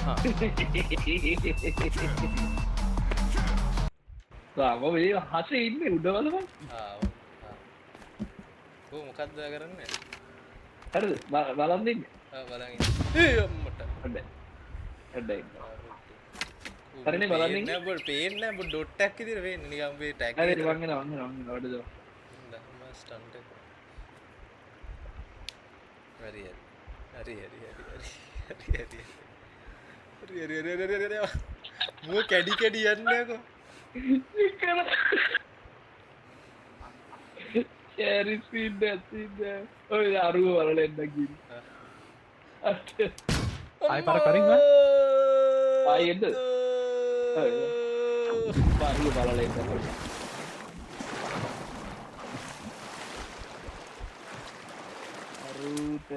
මම මේ හසේ ඉන්නේ උඩවල මං. කො මොකක්ද කරන්නේ? හරිද? බලන් දෙන්නේ. බලන් ඉන්නේ. අම්මට. හොඳයි. හරිනේ බලන් ඉන්නේ. නෑ බොල් පේන්නේ නෑ බොල් ඩොට් එකක් විතර වෙන්නේ නිකන් මේ ටැග් හරි වං වෙනවා වඩද. දහම ස්ටන්ට් එක. හරි. මෝ කැඩි යන්නේ කො. චරිසින්ද ඔය අරුව වලට එන්න ගිහින්. ආයි පාර කරින්ද? ආයෙත්. පාරුව බලලා එන්න. අරුත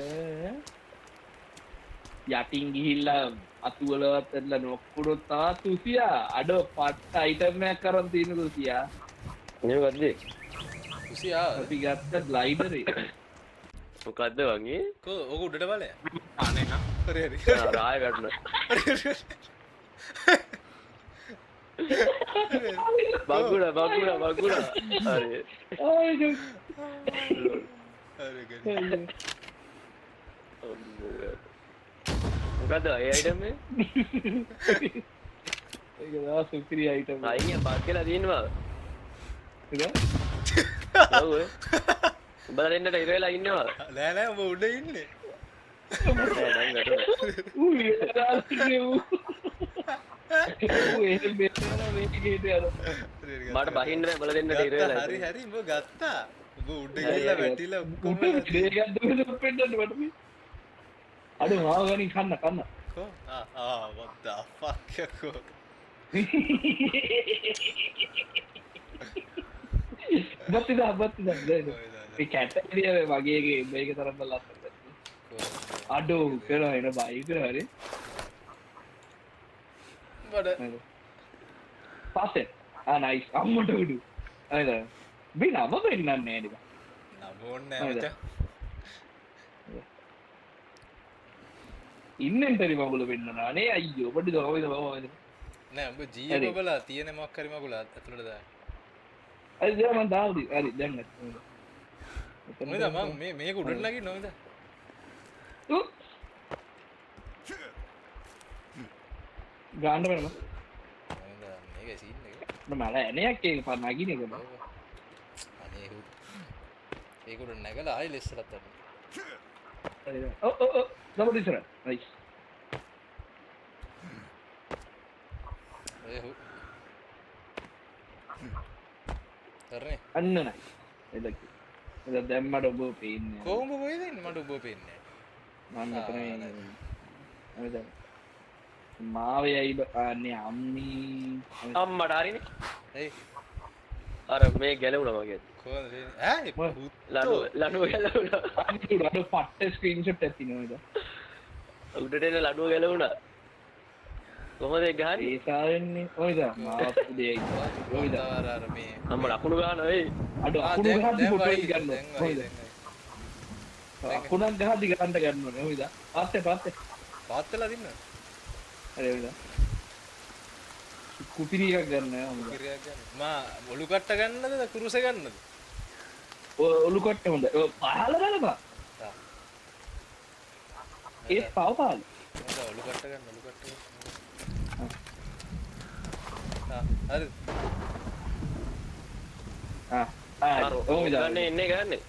යටින් ගිහිල්ලා අතුවලවත් ඇදලා නොක්කුඩොත් තා තුසියා අඩ පට්ට අයිටම් එකක් කරන් තියෙන තුසියා. මේ වද්දේ තුසියා අපි ගත්ත ග්ලයිඩරේ. මොකද්ද වගේ? කො ඔක උඩට බලය. අනේ නා. හරි. රාය වැටුණ. බගුඩ. හරි. මොකද්ද ඒ අයිටම් එක? ඒක දා සුපිරි අයිටම්. අයියා පාස් කියලා තියෙනවා. නේද? ඔව් ඒ. උඹලා දෙන්නට ඉර වෙලා ඉන්නවා. නෑ උඹ උඩ ඉන්නේ. දැන් වැටුණා. ඌ ඉරාල්නේ ඌ. ඌ එහෙම මෙතන මේකේට යනවා. මට බහින්න බෑ උඹලා දෙන්නට ඉර වෙලා. හරි උඹ ගත්තා. උඹ උඩ ගිහලා වැටිලා ඔක්කොම දෙයක් ගන්න උපෙන්නට මට මේ. අඩ මාව ගනින් කන්න. කො what the fuck යකෝ. බත්තිදා මේ කැට එළිය වගේ මේක තරම් ලස්සනද අඩෝ කරා එන බයික හරි බඩ පස්සේ නයිස් අම්මට උඩු හරිද මේ නම වෙන්නන්නේ නෑ ටික නම ඕනේ නෑ මචං ඉන්වෙන්ටරි මගුල වෙන්නනා නේ අයියෝ පොඩි දවයිද බවද නෑ උඹ ජීව බබලා තියෙන මොකක් හරි මගුල ඇතුළට දාන්න අද මම දාවි හරි දැන් මොකද මම මේක උඩට නගින්න ඕනද ගාන්න වෙනම මේක සීන් එක මම එනයක් ඒක පර නගින එක අනේ ඒක උඩ නැගලා ආයෙ ලෙස්සලත් ගන්න ඔව් double ඉස්සර නයිස් හරි අන්න නයිස් එදක් එද දැම්මට ඔබ පේන්නේ කොහොමද වෙයිද මට ඔබ පේන්නේ මම මෙතන මාවයයි අනේ අම්මී අම්මට හරිනේ. එයි අර මේ ගැලවුණා මගේ. කොහොමද ඈ ලනුව ගැලවුණා. අනිත් අර පට්ට ස්ක්‍රීන්ෂොට් එකක් තියෙනවද උඩට එන ලනුව ගැලවුණා. කොහොමද ඒක ගහන්නේ? ඒ සාවෙන්නේ ඔයද මාපු දෙයි ඔයද අර මේ අම්ම ලකුණු ගන්න වෙයි. අඩ අකුණු ගහද්දි ෆොටෝ එක ගන්න ඔයද අකුණක් ගහද්දි ගන්න ඕනේ ඔයද පස්සේ පාත්තලා දින්න හරි ඔයද කුපිරි එකක් ගන්න ඕනේ කිරියක් ගන්න මා ඔලු කට්ට ගන්නද කුරුස ගන්නද ඔලු කට්ට හොඳ පහල බලපන් ඒ පව පහල ඔලු කට්ට ගන්න ඔලු කට්ට හරි ඔව් ගන්න එන්නේ ගන්නේ.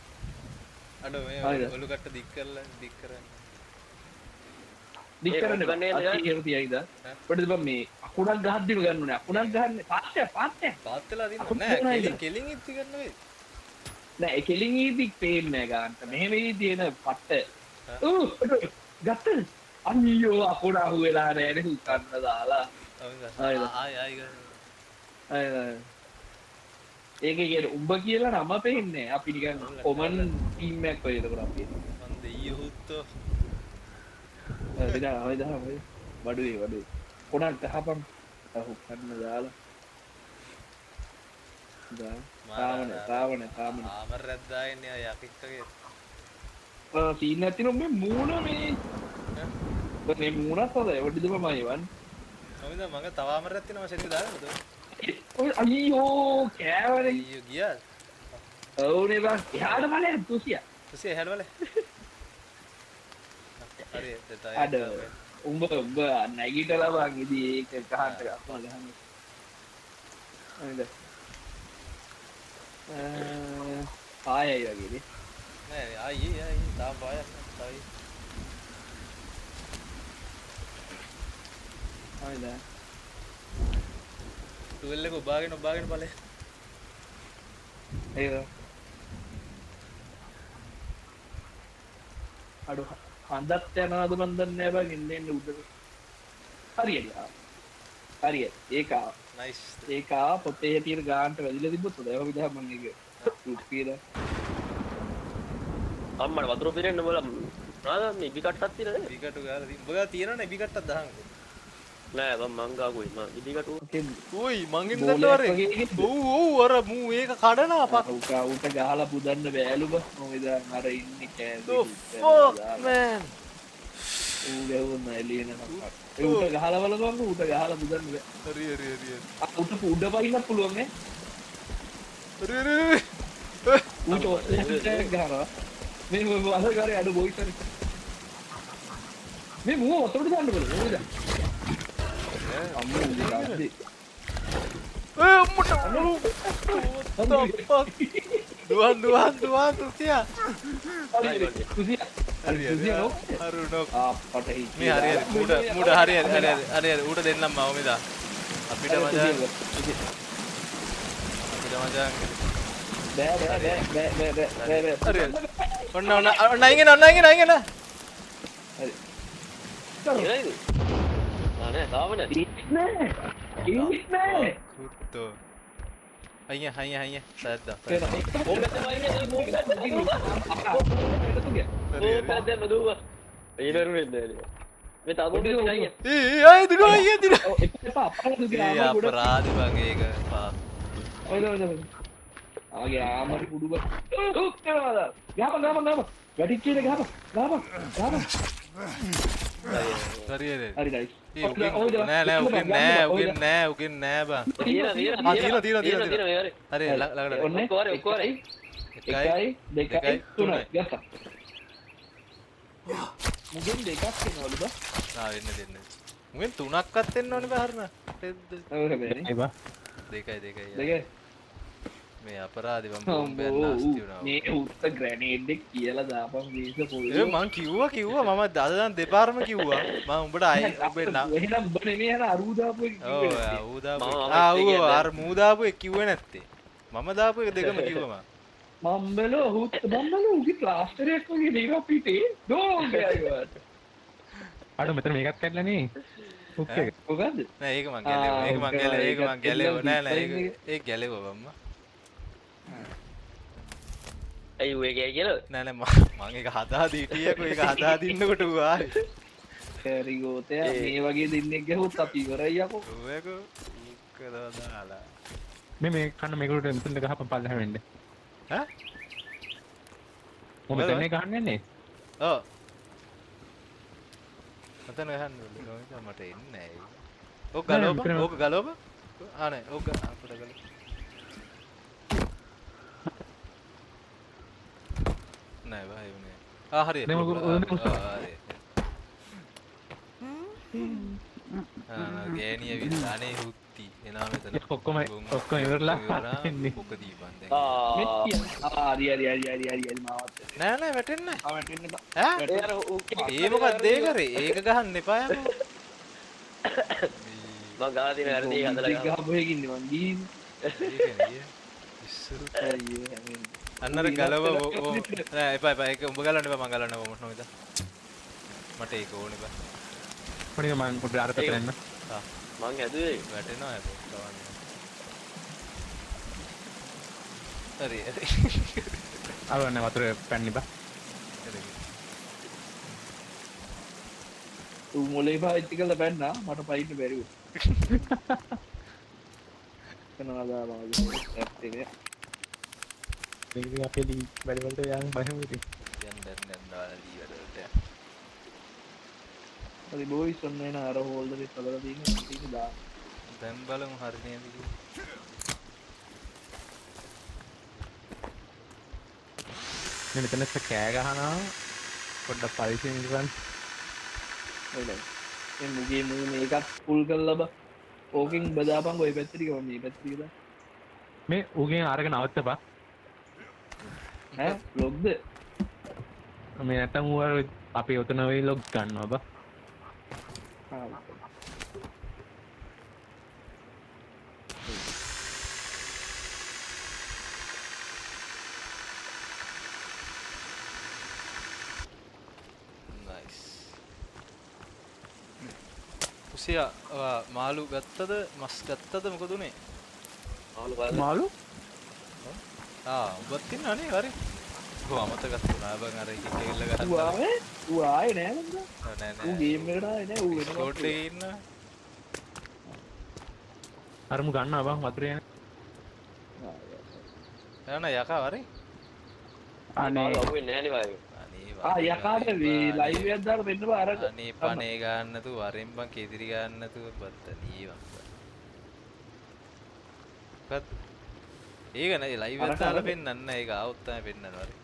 අඩ මේ ඔලු කට්ට දික් කරලා දික් කරන්න දික් කරන්න කියලා තියයිද පොඩි බම් මේ අකුණක් ගහද්දිම ගන්න ඕනේ අකුණක් ගහන්න පස්සේ පාත්තලා දින්න නෑ කෙලින් ඉත්ති ගන්න වෙයි නෑ ඒ කෙලින් ඉදික් පේන්නේ නෑ ගන්නට මෙහෙම ඉදි තියෙන පට්ට ගත්තද අයියෝ අකුණ අහුවෙලා නෑ නේ උත්තරන දාලා ඒක කියන උඹ කියලා නම පේන්නේ අපි නිකන් කොමන් ටීම් එකක් වගේ එතකොට අපි මන් දෙයියෝ හුත්තෝ එදා වඩුවේ කොනක් ගහපන් අහු කන්න දාලා තාවන ආමර රැද්දායන්නේ අය යකික්කගේ සීන් නැතිනම් මේ මූණ මේ මේ මූණත් හොඳයි වඩිද මමයි වන් මොකද මම තවාමරයක් තියෙනවා සෙට් එක දාන්නද ඔය අයියෝ කෑවනේ අයියෝ ගියා ඔව්නේ බං එහාට බලය 200 ਤੁਸੀਂ හැඩ වල හරි අඩ උඹ නැගිටලා බං ඉතින් ඒක කහට ගහම ගහන්න හරිද ආයයි වගේනේ නෑ ආයි තාම පායක් නැහැ හරිද ටුවල් එක ඔබාගෙන බලය ඒක අඩු හන්දත් යනවාද මන් දන්නේ නැහැ බං ඉන්නේ උඩට හරියට ඒක නයිස් ඒක පොතේ තියෙන ගානට වැදිලා තිබ්බොත් ඒක විදිහ මම ඒක රුපියල අම්මට වතුර පිරෙන්න බල නාද මේ ඉබි කට්ටක් තියෙනද ඉබිකටු ගාලා තියෙන උඹ ගා තියෙනවනේ ඉබිකට්ටක් දාන්නකෝ නෑ මං ගාකුයි මං ඉබි කටු ඔයි මං ඉන්නද වරේ ඔව් අර මූ ඒක කඩනවා පක් උට ගහලා පුදන්න බෑලුබ මොකද අර ඉන්නේ කෑදේ fuck man ඌ ගැවුන එළියන නක් උට ගහලා බලපන් උට ගහලා පුදන්න බෑ හරි උට උඩ පයින්නත් පුළුවන් නේ උට ගහනවා මේ අර කරේ අඩු බොයිස් හරි මේ මූ ඔතනට දාන්න බලන්න මොකද අම්මෝ උඩ දුවන් තුසියා මුඩ හරි ඌට දෙන්නම් මම මෙදා අපිට මචං බෑ ඔන්න අයිගෙන නේද නෑ තාම නෑ ඉන්නේ කුත්තෝ අයිය සද්දා පැද්දන්න දුව ඊනරු වෙන්නේ මේ තාපොඩි නෑ අය දුර අයිය දින එපා ඒ අපරාධ වගේ ඒක පාප ආගේ ආමරි කුඩුව ගාපන් වැටිච්ච එක ගාපන් හරි නයිස් නෑ උගෙන් නෑ බං තියෙනවා හරි ළඟට ඔන්නේ ඔක්කොරේ 1 2 3 ගත්තා මුගෙන් දෙකක් වෙනවලු බා වෙන්න දෙන්න මුගෙන් තුනක්වත් වෙන්න ඕනේ බා හරින ඔව් හැබැයි ඒ බා දෙකයි දෙක මේ අපරාධි මම බෝම්බයක් නාස්ති වුණා මේ උත්ත ග්‍රැනේඩ් එක කියලා දාපන් වීස පොල් ඒ මං කිව්වා මම දදන් දෙපාරම කිව්වා මම උඹට අය ඔබේ නම් එහෙනම් උඹ නෙමෙයි අර අරු දාපු එක ඔව් ඌ දාපු අර මූ දාපු එක කිව්වේ නැත්තේ මම දාපු එක දෙකම කිව්වා මම්බලෝ උගේ ප්ලාස්ටරයක් වගේ නේද පිටේ දෝංගයවත් අඩු මෙතන මේකත් කැඩලා නේ හුක් එක මොකද්ද නෑ ඒක මං ගැලෙව නෑ ඒක ගැලෙව බම්මා ඇයි ඔය ගෑ කියලා නෑ මං ඒක හදා දීටියකෝ ඒක හදා දින්නකොට ඌ ආවේ කැරිගෝතය මේ වගේ දෙන්නෙක් ගැහුවොත් අපි ඉවරයි යකෝ ඔයකෝ මොකද දාලා මේ කන්න මේකට මෙතන ගහපන් පල්ලෙහා වෙන්නේ ඈ මොකද මෙතන ගහන්න යන්නේ ඔව් මතන ගහන්න ඕනේ මට එන්නේ නෑ ඕක ගලවපන් නෑ ඕක අපිට ගලව නෑ බයි උනේ හරි හරි ගෑනිය විදානේ හුත්ති එනවා මෙතන ඔක්කොම ඉවරලා ඉන්නේ ඔක දීපන් දැන් හරි මාවත් නෑ වැටෙන්නේ ආ වැටෙන්න බා ඈ ඒ මොකක්ද ඒ කරේ ඒක ගහන්න එපා යකෝ මං ගාලා තියෙන වැරදි හදලා ගන්න ගහපු එකකින් මං ගිහින් අන්නර ගලව නෑ එපා ඒක උඹ ගලන්න එපා මං ගලන්න මොකද නෝද මට ඒක ඕනේ බා මොනික මං පොඩ්ඩක් අර පැත්තට එන්න මං හැදුවේ වැටෙනවා ඒක හරි අවන්න වතුර පැන්නි බා ඌ මොලේ පාවිච්චි කරලා බැන්නා මට පයින්න බැරි වුණා කනවාදා මාගේ ඇත්තේ මේක අපේ ලී වැඩ වලට යන්න බයම ඉතින් දැන් දාලා ලී වලට හරි බොයිස් ඔන්න එන අර හෝල්ඩර් එක හදලා තියෙන ටික දාන්න. දැන් බලමු හරි නේද කියලා. මේ මෙතන කෑ ගහනවා පොඩ්ඩක් පරිස්සම් ඉඳන් හොඳයි. මේ මුගේ මූ මේකත් ෆුල් කරලා බා. ඕකෙන් බදාපන් ඔය පැත්තට ටික මම මේ පැත්තට ටික දාන්න. මේ ඌගෙන් අරගෙන නවත්තපන් ඈ ලොග්ද? මේ නැත්තම් ඌ අර අපි උතන වෙයි ලොග් ගන්නවා බා ආ. nice උසියා මාළු ගත්තද මස් ගත්තද මොකද උනේ මාළු ඔබත් ඉන්නවනේ හරි ඔව් අමතකත් වුණා බං අර එක කෙල්ල ගහන්න ඌ ආවේ? ඌ ආයේ නෑ නේද? නෑ ඌ ගේම් එකට ආයේ නෑ ඌ වෙන ස්කෝඩ් එකේ ඉන්න අරමු ගන්නවා බං වතුරේ යන යන යකා හරි අනේ ලොකුවේ නෑනේ වාගේ අනේ යකාට මේ ලයිව් එකක් දාලා මෙන්න බා අරක අනේ පනේ ගන්න නැතුව වරෙන් බං කෙදිරි ගන්න නැතුව බත්ත නීවක් කත් ඒක නෑ ලයිව් එක දාලා පෙන්නන්න ඒක ආවොත් තමයි පෙන්නනවා හරි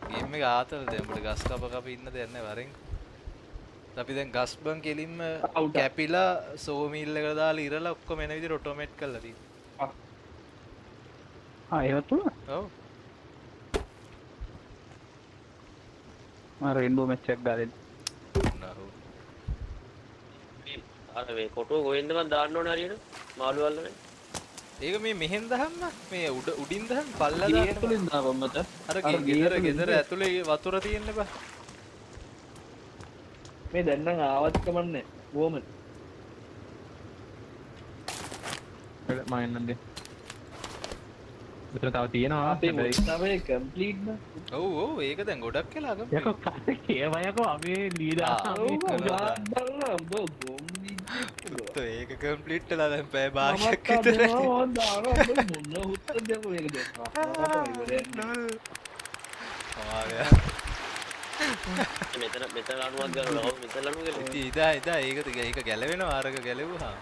ගේම් එක ආතල් දැන් උඹට ගස් කප ඉන්න දෙයක් නෑ වරෙන් අපි දැන් ගස් බං කෙලින්ම කැපිලා සෝමීල් එකට දාලා ඉරලා ඔක්කොම එන විදිහට ඔටෝමේට් කරලා තියෙනවා ඒවත් තුන ඔව් මම රේන්බෝ මැච් එකක් ගාලා නහු අර මේ කොටුව ගොයින්ද මන් දාන්න ඕනේ හරියට මාළු වල්ලනේ ඒක මේ මෙහෙන් දහන්න මේ උඩින් දහන්න පල්ලා ගේ දාන්න ඇතුලෙන් දාපන් මත අර අර ගෙදර ඇතුලේ වතුර තියෙන්න බා මේ දැන් නම් ආවත් කමන්නේ වෝමන් මම එන්නම්ද මෙතන තව තියෙනවා අපේ මොස්තාවේ කම්ප්ලීට් න ඔව් ඔව් ඒක දැන් ගොඩක් වෙලා ගම යකෝ කියවයකෝ අපි ලීඩා පුතෝ ඒක කම්ප්ලීට් වෙලා දැන් පැය භාගයක් විතර මෙතන අනුවක් ගන්නවා මෙතන ලනු ගල ඉදා ඒක ගැලවෙනවා අරක ගැලවුවා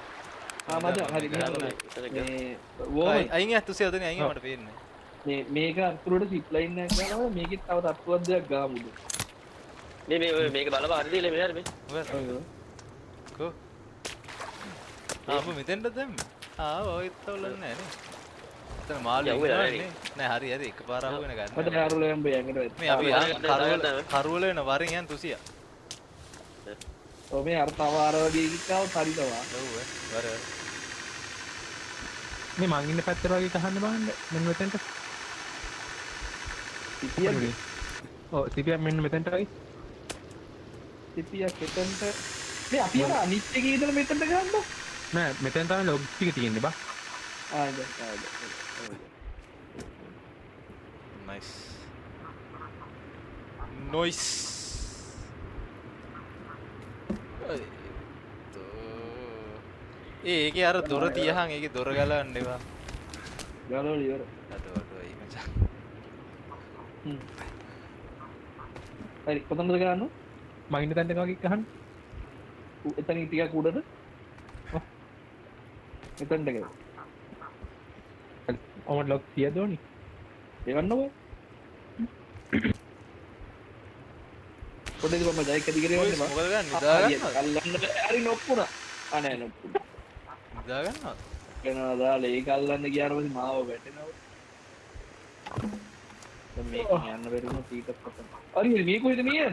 අයින් ඇත්තුසේ අදන අයින් මට පේන්නේ මේක අතුරට සිප්ලයින්න කරනවා මේකත් තව තත්තුවත් දෙයක් ගාමුද මේක බලපන් හරිද ඉල මෙහෙර මේ කෝ ආපු මෙතෙන්ට දැම්ම ඔයත් තවලන්නේ නෑනේ එතන මාළු ඉන්නවනේ නෑ හරි හරි එකපාර අහු වෙන ගන්න මට කරුල යම්බ යංගට මේ අපි කරුවල වෙන වරින් යන් 300 ඔව් මේ අර තව අර වගේ එකක් හරිනවා ඔව් වර මේ මං ඉන්න පැත්තට වගේ කහන්න බලන්න මෙන්න මෙතෙන්ට සිපියක් ඔව් සිපියක් මෙන්න මෙතෙන්ට වගේ සිපියක් එතනට මේ අපි අර අනිත් එකේ ඉඳලා මෙතනට ගන්න නෑ මෙතෙන් තමයි ලොග් ටික තියෙන්නේ බා ආද නයිස් නොයිස් ඒක අර දොර තියහන් ඒක දොර ගලන්න එවා ගලවල ඉවර අතවටයි මචං හරි කොතනද ගන්න මං ඉන්න තැනට වගේ කහන්න එතන ටිකක් උඩට එතනට ගියා ඔම ලොග් තියදෝනි එවන්නකෝ පොඩ්ඩක් මම ජයික දිගට යන්න මොකද ගන්න නිදාගන්න අල්ලන්න හරි නොක්කුණා අනේ නොක්කුණා නිදාගන්නවා වෙනවා දාලා ඒක අල්ලන්න ගියාම පස්සේ මාව වැටෙනවා දැන් මේක යන්න බැරිම පීටක් පතන හරි මේ කොහෙද මේ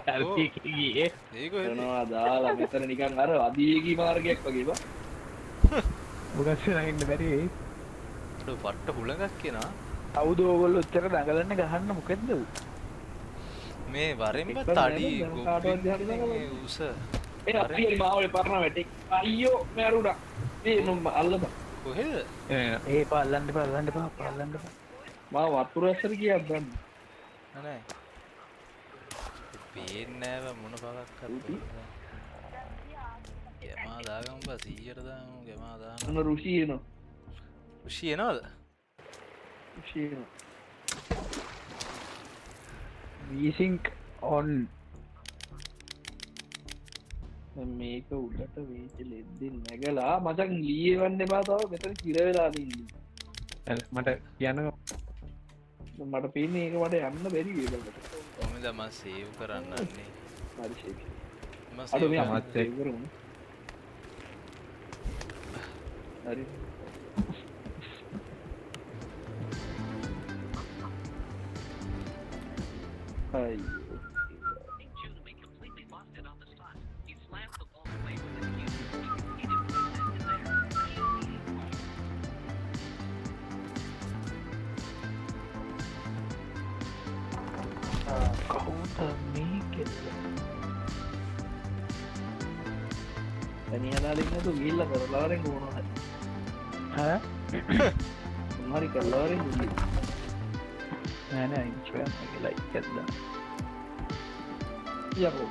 හරි ගියේ ඒක වෙනවා දාලා මෙතන නිකන් අර අධිවේගී මාර්ගයක් වගේ බා මොකක්ද නැගින්න බැරි වෙයි පට්ට හුලඟක් කියනවා අවුද ඕගොල්ලෝ උත්තර දඟලන්න ගහන්න මොකද්ද මේ වරෙන්ම එක්ක තඩි නේද? කාටවත් ගොබ්බින් දැනගන්න උස ඒ අපි මාවලේ පරණ වැටේ අයියෝ මෑරුණා මේ නුඹ අල්ලපන් කොහෙද ඒ පල්ලන්න පල්ලන්න මා වතුර ඇස්සට ගියක් ගන්න නෑ පේන්නේ නෑ මොන බවක් කරද ගමා දාගමු බා 100ට දාමු ගමා දාන්න අන්න රුෂි එනවා රුෂි එනවද රුෂි එනවා වීසිංක් ඔන් මේක උඩට වේච ලෙද්දින් නැගලා මචන් ලීවන්න එපා තව මෙතන කිර වෙලා තින්නේ මට කියන්න මට පේන්නේ ඒක මට යන්න බැරි වේගකට කොහොමද මම සේව් කරන්නන්නේ හරි ෂේක් මම අඩු මේ save අමත් සේව් කරමු හරි අයියෝ කවුද මේ කෙල්ල තනියලාලින්නතු ගිල්ල කරලාරෙන් ඕනහරි හරි කරලාරෙන් ගිහින් නෑන ඉන්ස්්‍රම් ලයි ඇද යකෝ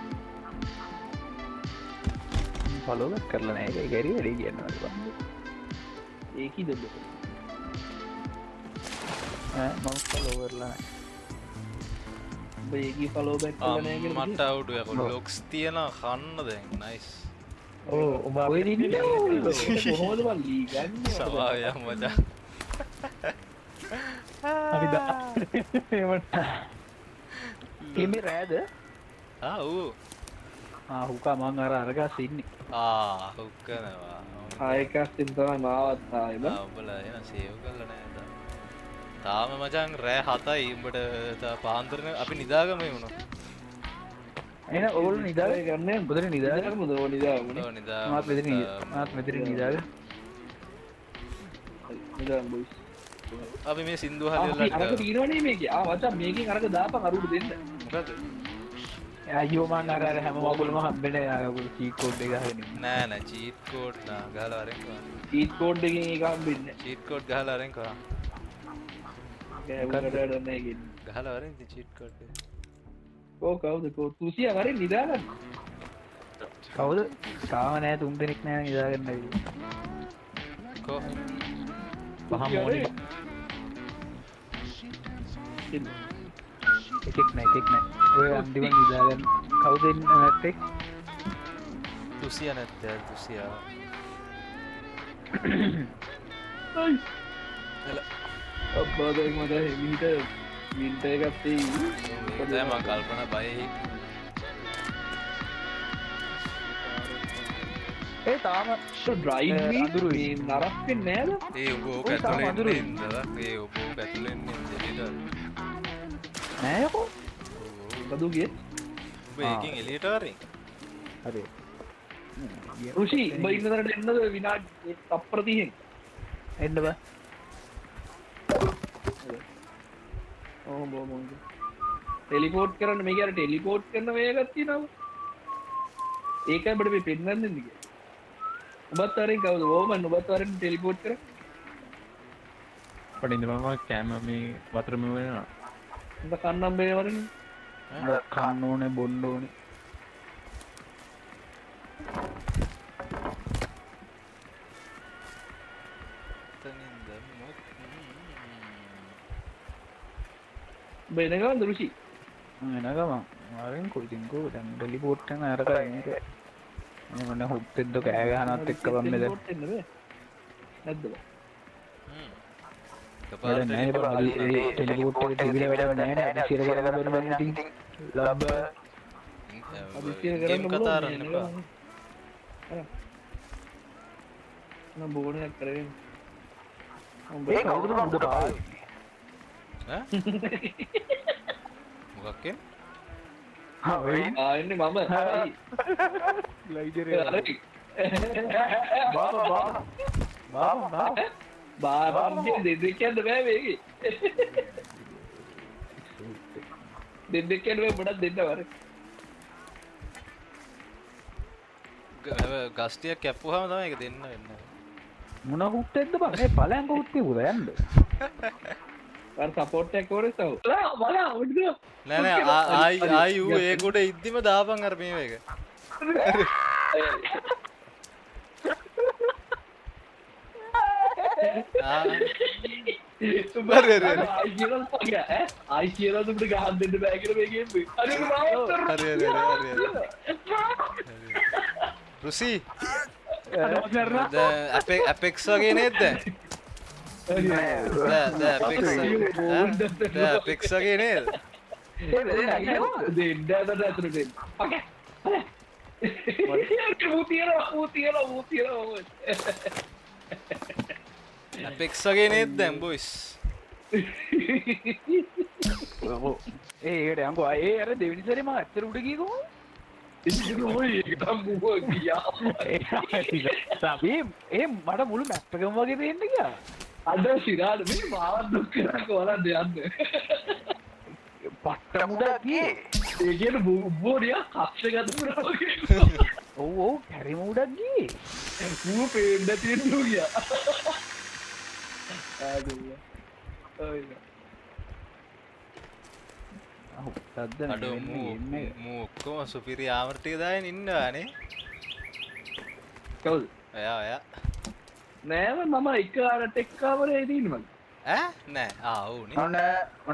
පලෝගත් කරලා නෑ එක ගැරි වැඩි කියන්නට බන්න ඒකි දෙබ මම පලෝවරලා ඒකි පලෝ බැක් මට අවුඩු යක ලොක්ස් තියෙන කන්න දැන් නයිස් ඕ උඹ කොහොමද වල්ලී ගන්න සවාය මචා කෙමේ රෑද ඌ හුකා මං අර අරගා සින්නේ හුක්කනවා ආයකස්තින් තමයි මාවත්තායිබ ඔබල එන සේව් කරල නෑ තාම මචන් රෑ 7යි උඹට පාන්දරන අපි නිදාගම වුණා එන ඔගොල්ලෝ නිදාග ගන්න බුදර නිදාග මුදෝ නිදා නිදා මාත් මෙතන නිදාග නිදා බොයිස් අපි මේ සින්දු හදලා අරක තියෙනවනේ මේකේ මචං මේකෙන් අරක දාපන් අරුට දෙන්න මොකද අයියෝ මං අර හැම මගුලම හම්බෙන්නේ අරගොල්ලෝ චීට් කෝඩ් එක ගහගෙන නෑ නෑ චීට් කෝඩ් නා ගහලා අරන් කරා චීට් කෝඩ් එකකින් ඒක හම්බෙන්නේ චීට් කෝඩ් ගහලා අරන් කරා ගහලා අරන් චීට් කෝඩ් එක කවුද 300 වරෙන් නිදාගන්න කවුද තාම නෑ 3 දෙනෙක් නෑ නිදාගන්න ඇවිල්ලා කෝ පහම මොනේ එකෙක් නෑ ඔය අන්තිම නිදාගන්න කවුද නැත්තේ 200 නැත්තේ 200 අබ්බා දැන් මට හිමීට වින්ට එකක් තියෙයි දැන් මම කල්පනා බයයි ඒ තාම ඩ්‍රයිව් අඳුරු නරක් වෙන්නේ නෑද ඒ උඹ ඕක ඇතුලේ ඉඳලා ඒ උඹ ඕක ඇතුලේ ඉඳලා නෑ යකෝ බදුගේ උඹ එකකින් එළියට වරින් හරි රුෂි උඹ ඉන්නතරට එන්නද විනාඩි තප්පර 30න් එන්න බෑ ටෙලිපෝට් කරන්න මේක අර ටෙලිපෝට් කරන වේගයක් තියෙනවා ඒකයි බඩ මේ පෙන්නන්න දෙන්නේ ඔබත් වරෙන් කවුද ඕමන් ඔබත් වරෙන් ටෙලිපෝට් කර පටින්ද මම කෑම මේ වතුරම වෙනවා උඹ කන්නම් බේ වරෙන් කන්න ඕනේ බොන්න ඕනේ බේනගන්න රුෂි එනගම මාරෙන් කොයිතින්කෝ දැන් ඩෙලිපෝට් කරන අරකා එන්නේ මම හුත්තෙද්ද කෑ ගහනත් එක්ක බම්මෙද නැද්ද වැඩ නැහැ බා ටෙලිපෝට් එක තිබිලා වැඩ නැහැ නේ අදිසිර කරගෙන බැලු මම ඉතින් ලබ්බ අදිසිර කරන්න කතා කරන්න එපා නම් බෝණයක් කරගෙන උඹ ඒ කවුද මම උඩට ආවේ ඈ මොකක්ද ආන්නේ මම ලයිජරේ බාබා දෙදෙක්යන්න බෑ මේකේ දෙදෙක්යන්න බෑ මොනක් දෙන්න වර ගස්ටියක් කැප්පුවාම තමයි ඒක දෙන්න වෙන්නේ මොන හුත්තෙද්ද බං මේ පළයන්ක හුත්තේ පුද යන්න අර සපෝට් එකක් ඕනේ සව් බලා උඩ නෑ නෑ ආයි ඌ ඒක උඩ ඉද්දිම දාපන් අර මේ එක ආයි කියලා උඹට ගහන්න දෙන්න බෑ කියලා මේ ගේම් එක. හරි රුසි කරනවා ඇපෙක්ස් වගේ නේද දැන් ඇපෙක්ස් වගේ නේද දෙන්නට ඇතුළට එන්න. ඔකේ. ඌ තියනවා. ඇපෙක්ස් වගේ නේද දැන් බොයිස් ඒකට යංකෝ ඒ අර දෙවෙනි සැරේ මම ඇත්තට උඩ ගියේ කොහොමද? ඒ මට මුළු මැප් එකම වගේ පේන්න ගියා. අද සිරාට මේ මාවත් දුක් කරා කොහොමද යන්නේ? පට්ට මුඩක් ගියේ. ඒ කියන්නේ බෝඩියා කක්ෂගත වුණා වගේ. ඔව් කැරි මුඩක් ගියේ. ඌ පේන්න තියෙනවා ගියා. ආදුවා. ඔය. අඩෝ මූ ඔක්කොම සුපිරි ආමර් ටික දාගෙන ඉන්නවානේ කවුද? ඔයා නෑම මම එක අර ටෙක් කාමරේ ඉදින්න මම. ඈ නෑ ඔව් නේ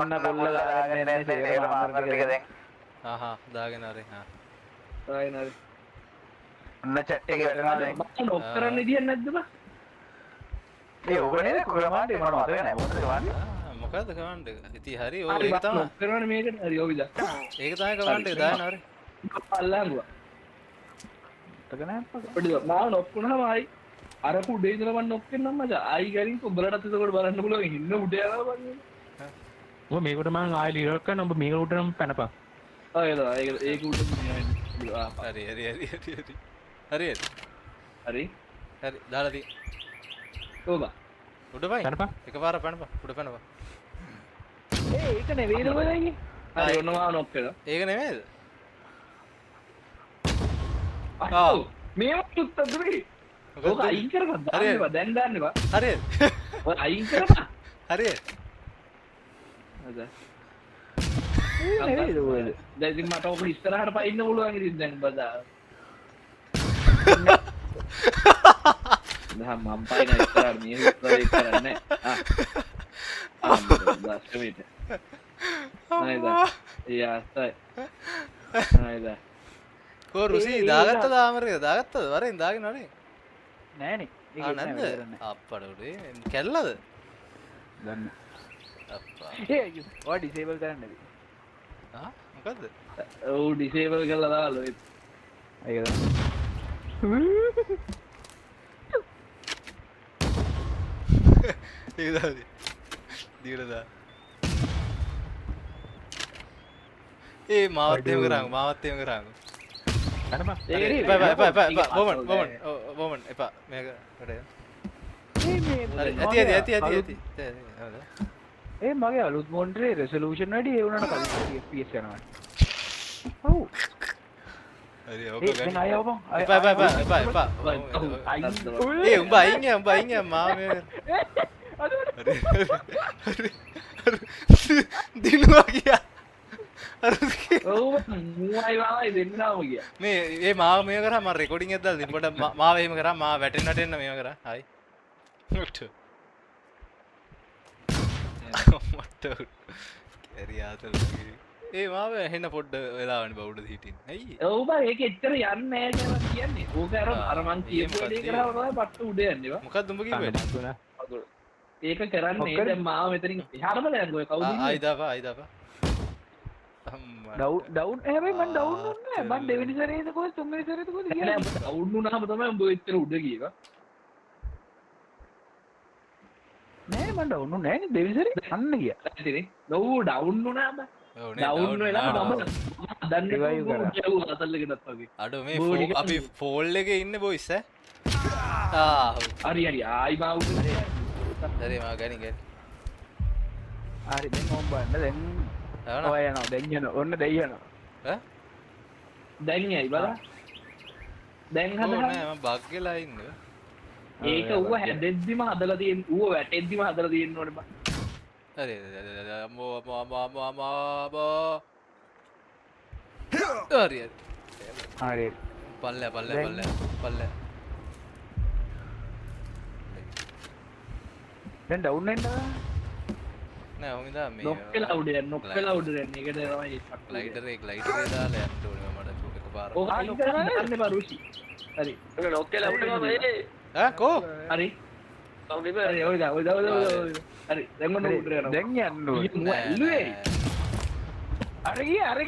ඔන්න කොල්ල දාගෙන නෑ සේරම ආමර ටික දැන්. දාගෙන හරි ආයි නරි. ඔන්න chat එකේ වැටෙනවා දැන්. මම නොක් කරන්න විදියක් නැද්ද බා? ඒ ඔබ නේද කොහමද මම මතක නෑ මොකද කරන්නේ? මොකද්ද කවන්ඩ් එක? ඉතින් හරි ඕක ඒක තමයි. නොක් කරනවනේ මේකට. හරි ඔව් විදා. ඒක තමයි කවන්ඩ් එක දාන්න හරි. අල්ලංගුවා. මතක නෑ අප්පා. පොඩි මාව නොක් වුණාම ආයි අර කුඩේ ඉඳලා මම නොක් කරනම් මචං. ආයි ගරින් උඹලටත් එතකොට බලන්න පුළුවන් ඉන්න උඩ යනවා බං. ඔබ මේකට මං ආයෙ ලියර් කරන ඔබ මේකට උඩ නම් පැනපන්. ඒක උඩ හරි දාලා දී ඕබා උඩ පයි පැනපන්. එකපාර පැනපන් උඩ පැනපන් ඒක නෙවෙයිද බලන්නේ හරි ඔන්න මාව නොක් කරලා ඒක නෙමෙයිද ආ මේව උත්තර ඕක අයින් කරපන් දාන්නවා දැන් දාන්නවා හරිද ඔය අයින් කරපන් හරිද හද නෙවෙයිද ඔය දැන් ඉතින් මට ඕක ඉස්සරහට පයින්න පුළුවන් ඉතින් දැන් බදා nah mampai na istirar ni istirar ne dasmit naida iya sai naida ko rusi දාගත්තද ආමරේ දාගත්තද වරෙන් දාගෙන වරෙන් නෑනේ නැද්ද අප්පඩ උඩේ කැල්ලද ගන්න අප්පා ඒ ඔය ඩිසේබල් කරන්නද මොකද්ද ඔව් ඩිසේබල් කරලා දාලා ඒක ඒදාද දීලදා ඒ මාවත්තයම කරාගු මාවත්තයම කරාගු බොමන් එපා මේක ඇති ඒ මගේ අලුත් මොන්ටරේ රෙසලූෂන් වැඩි ඒ වුණාට කලින් FPS යනවා ඔව් හරි ඒ දැන් ආයෙ ඔබ එපා ඒ උඹ අයින් මාව මේ දිනුවා ගියා ඔව් මුවයි වායි දෙන්නාම ගියා මේ ඒ මාව මේ කරා මම රෙකෝඩින් එකක් දාලා දිනපොඩ මාව එහෙම කරා මාව වැටෙන්නට එන්න මේව කරා හයි මට කැරියාතල් ඒ මාව හෙන්න පොඩ්ඩ වෙලාවනේ බවුඩ හිටින් ඇයි ඔව් බා ඒක එච්චර යන්නේ නැහැ කියලා කියන්නේ ඕක අර මං කියපු දේ කරා තමයි පට්ට උඩ යන්නේ බා මොකක්ද උඹ කිව්වේ ඒක කරන්නේ දැන් මාව මෙතනින් එහාට බලන්න ඔය කවුද ආයිදාපා ඩවුන් හැබැයි මම ඩවුන් වුණේ නෑ මම දෙවෙනි සැරේද කොහෙද තුන්වෙනි සැරේද කොහෙද කියන්නේ ඩවුන් වුණාම තමයි උඹ එච්චර උඩ ගියේ නෑ මම ඩවුන් වුණේ නෑනේ දෙවෙනි සැරේ අන්න ගියා ඇත්තනේ ඔව් ඩවුන් වුණාම ඩවුන් වෙලා මම දන්නේ රිවයිව් කරා අතල්ලකටත් වගේ අඩෝ මේ අපි ෆෝල් එකේ ඉන්නේ බොයිස් ඈ හරි ආයි මාව උඩේ හරි මා ගනි හරි දැන් ඕම් බලන්න දැන් ඔය යනවා දැන් යනවා ඔන්න දැන් යනවා දැන් යයි බලන්න දැන් හදලා නෑ මම බග් වෙලා ඉන්නේ ඒක ඌව හැදෙද්දිම හදලා තියෙන ඌව වැටෙද්දිම හදලා තියෙන්න ඕනේ බා හරි හරි පල්ල දැන් ඩවුන් වෙන්න නෑ ඔහොම ඉඳලා මේ නොක්කලා උඩ යන්න නොක්කලා උඩ යන්න ඒක තමයි ග්ලයිඩරේ දාලා යන්න ඕනේ මට එකපාරට ඕක අයින් කරන්න එපා රුෂි හරි ඔන්න නොක්කලා උඩ මේ ඈ කෝ හරි කවුද හරි ඔය හරි දැන් මොන උඩ යනවා දැන් යන්න ඕනේ මු ඇල්ලුවේ අර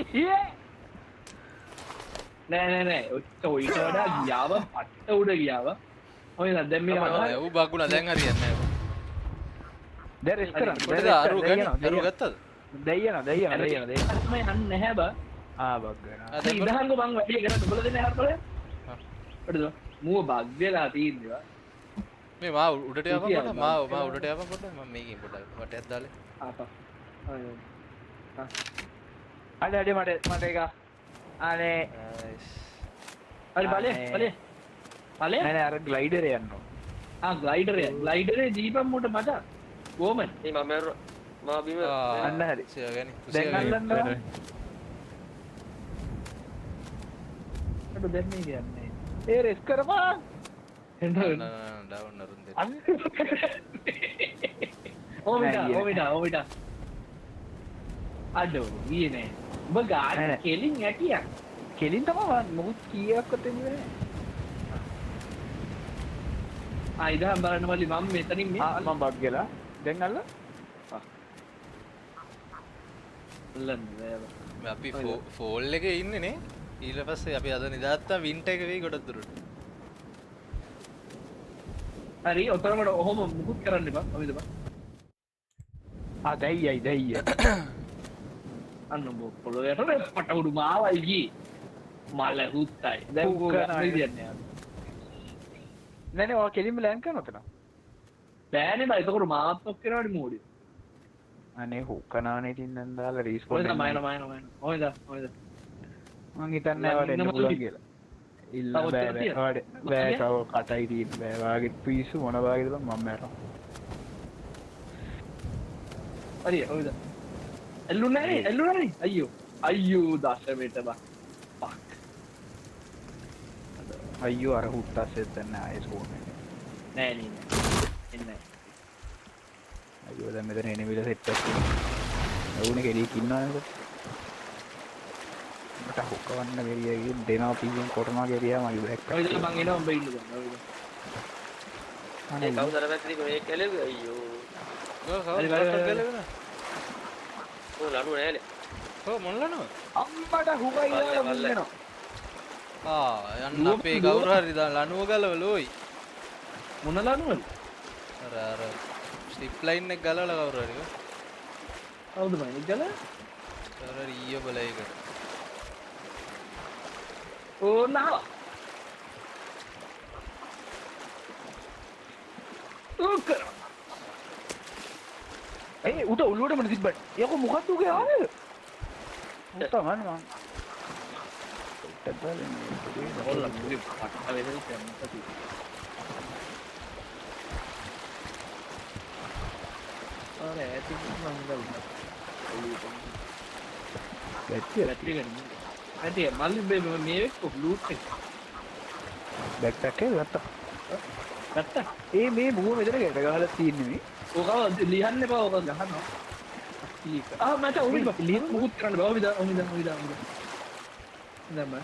ගියේ නෑ ඔයිට වඩා ගියාව පට්ට උඩ ගියාව ඔය දැන් මේ ඌ බගුණා දැන් හරියන්නේ නෑ දැන් රෙස් කරන්න කොහෙද අරු ගත්තද දෙයන තමයි යන්නේ නැහැ බා බග් වෙනවා ආ දැන් ඉඳහන්කො මං වැඩි කරලා දුබල දෙන්න හරපලේ හරිද මුව බග් වෙලා තියෙනවා මේ මා උඩට යවපන් පොඩ්ඩක් මා උඩට යවපන් පොඩ්ඩක් මම මේකෙන් පොඩ්ඩක් වටයක් දාලා ආපා අඩ මට එක අනේ හරි බලේ නෑ අර ග්ලයිඩරේ යන්න ග්ලයිඩරේ දීපම් මොට මට ගෝමන් මේ මම මා බිම අන්න හරි සියගනි දැන් අල්ලන්න අඩු දැන් මේ කියන්නේ ඒ රෙස් කරපන් එන්න ඩවුන් නරුන් දෙන්න අන්න ඕමිට අඩෝ ගියේ නෑ උඹ ගාන කෙලින් ඇටියක් කෙලින් තමයි මොකුත් කීයක්වත් එන්නේ නෑ ආයිදා බලන්න මල්ලි මම මෙතනින් මේ මම බග් ගලා දැන් අල්ල අපි ෆෝල් එකේ ඉන්නේ නේ ඊට පස්සේ අපි අද නිදාත්තා වින්ටර් එක වෙයි ගොඩක් දුරට හරි ඔතරමට ඔහොම මුකුත් කරන්න එපා ඔවිද බා දැයි අන්න බෝ පොළොවට පටවුඩු මාවයි ගියේ මල හුත්තයි දැන් උග කියන්නේ නෑනේ ඔය කෙලින්ම ලෑන් කරන උතන බෑනේ බා එතකොට මාත් ඔක් කරනවානේ මෝඩි අනේ හුකනානේ ඉතින් දැන් දාලා ඔය රීස්පෝන් තමයි ඔයද මං හිතන්නේ වඩ එන්න පුළුවන් කියලා ඉල්ල තව බෑ ඔච්චර තියෙනවා? බෑ තව කටයි තියෙන බෑ වාගේ පිස්සු මොන වාගේද මම මැරෙනවා හරි ඔයද එල්ලුනේ අයියෝ දශමෙට බා ෆක් අයියෝ අර හුත්තස්සෙත් දැන් ආයේ ස්පෝන් නෑ එන්නේ අයියෝ දැන් මෙතන එනිමිල සෙට් එකක් තියෙනවා වුණේ කෙලියක් ඉන්නවනේ මට හුකවන්න බැරියයි දෙනවා පියෙන් කොටනවා ගියා මම ඉවරක් ඔයද මං එනවා උඹ ඉන්න දැන් ඔයද අනේ කවුද අර පැත්තේ මේ කැලේ අයියෝ හරි, හරි. ඕ ලඩු නෑනේ ඔව් මොන ලනව අම්මට හුකයි දාලා මුන්නනවා යන්න අපේ කවුරු හරි ලනුව ගලවලෝයි මොන ලනුවද අර ස්ලිප් ලයින් එක ගලවලා කවුරු හරි කවුද මයින් ගල අර ඊය බල එක ඕ නාව උකර උට ඔල්ලුවටම තිබ්බට යකෝ මොකක්ද උගේ ආවේ උට මන් ඔල්ල මුලි පට්ට වෙලෙන් තැම්පති අර ඇති මංගල් බැටරි ගන්න ඇටි මල්ලි මේ එක්ක ලූට් එක බැක්පැක් එක ගත්තා ඒ මේ මුව මෙතන ගැට ගහලා තියෙන්නේ මේ ඕක ලියන්න එපා ඕක ගහනවා මට ඔවිද ලියන්න මුකුත් කරන්න බෑ ඔවිද දැම්ම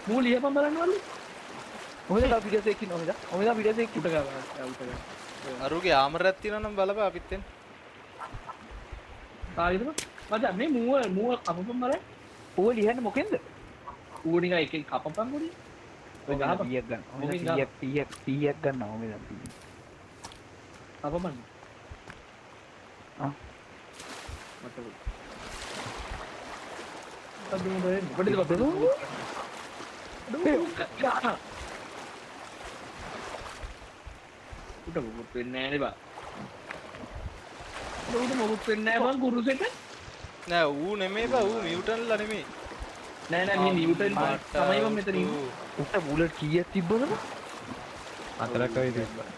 මූ ලියපන් බලන්න වල්ලි ඔහොමද පිටසේ එක්කින් ඔහොමද පිටසේ එක්ක උට ගාවා උට අරුගේ ආමරයක් තියෙනවා නම් බලපන් අපිත් එන්න ආයිද මචං මේ මූව කපපන් බලන්න ඕව ලියන්නේ මොකෙන්ද ඌ නිකන් එකෙන් කපපන් උඩින් ඔය ගහපන් 100ක් ගන්න ඔහොමද 100ක් ගන්න ඔහොමද කපපන් ආ මට අදුම බෑ මොකටද බබලු උට මොකුත් වෙන්නේ නෑනේ බා උට මොකුත් වෙන්නේ නෑ බං කුරුසෙට නෑ ඌ නෙමෙයි බා ඌ මියුටන්ලා නෙමෙයි නෑ මේ නිව්ටන් තමයි මම මෙතන ඉන්නේ උට බුලට් කීයක් තිබ්බද 4ක් වගේ තිබ්බා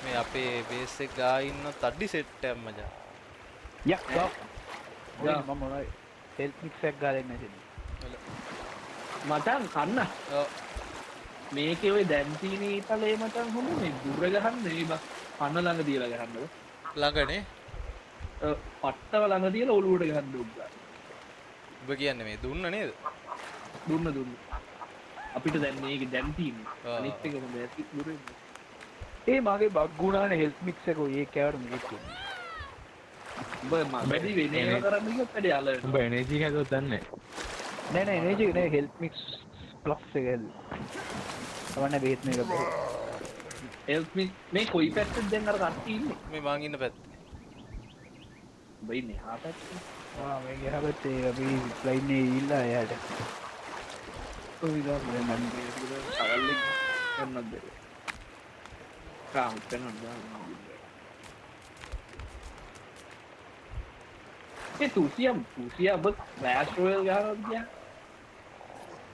මේ අපේ බේස් එක ගා ඉන්න තඩි සෙට් එකක් මචං යක් මම මොනවයි හෙල්ත් මික්ස් එකක් ගාලා ඉන්න ඉතින් මචං කන්න ඔව් මේකේ ඔය දැන් තියෙන ඊතලේ මචං හොඳ මේ දුර ගහන්න නෙවෙයි බා කන ළඟ තියලා ගහන්නද ළඟනේ පට්ටව ළඟ තියලා ඔලුවට ගහන්න උග්ගා ඔබ කියන්නේ මේ දුන්න නේද දුන්න අපිට දැන් මේක දැන් තියෙන්නේ අනිත් එක හොඳ ඇති දුරින් ඒ මගේ බග් ගුණානේ හෙල්ත් මික්ස් එක ඔය කෑවට මේක තියෙන්නේ උඹ වැඩි වෙන ඒවා කරන්න කිව්වොත් වැඩි අල උඹ එනර්ජි හැදුවත් දන්නේ නෑ එනර්ජි එක නේ හෙල්ත් මික්ස් ප්ලස් එක හැදුවා තමන්න බේත් මේක බෑ හෙල්ත් මේ කොයි පැත්තෙන්ද දැන් අර කට්ටිය ඉන්නේ මේ මං ඉන්න පැත්තේ උඹ ඉන්නේ හා පැත්තේ මේ ගහපත්තේ අපි ප්ලයින්නේ ඉල්ලා එයාට ඔය ඉතින් මම සවල්ලි කරන්නද කාම් කරනද ඒ තුසියම් ඔබ ක්ලෑෂ් රොයල් ගහනවද කියා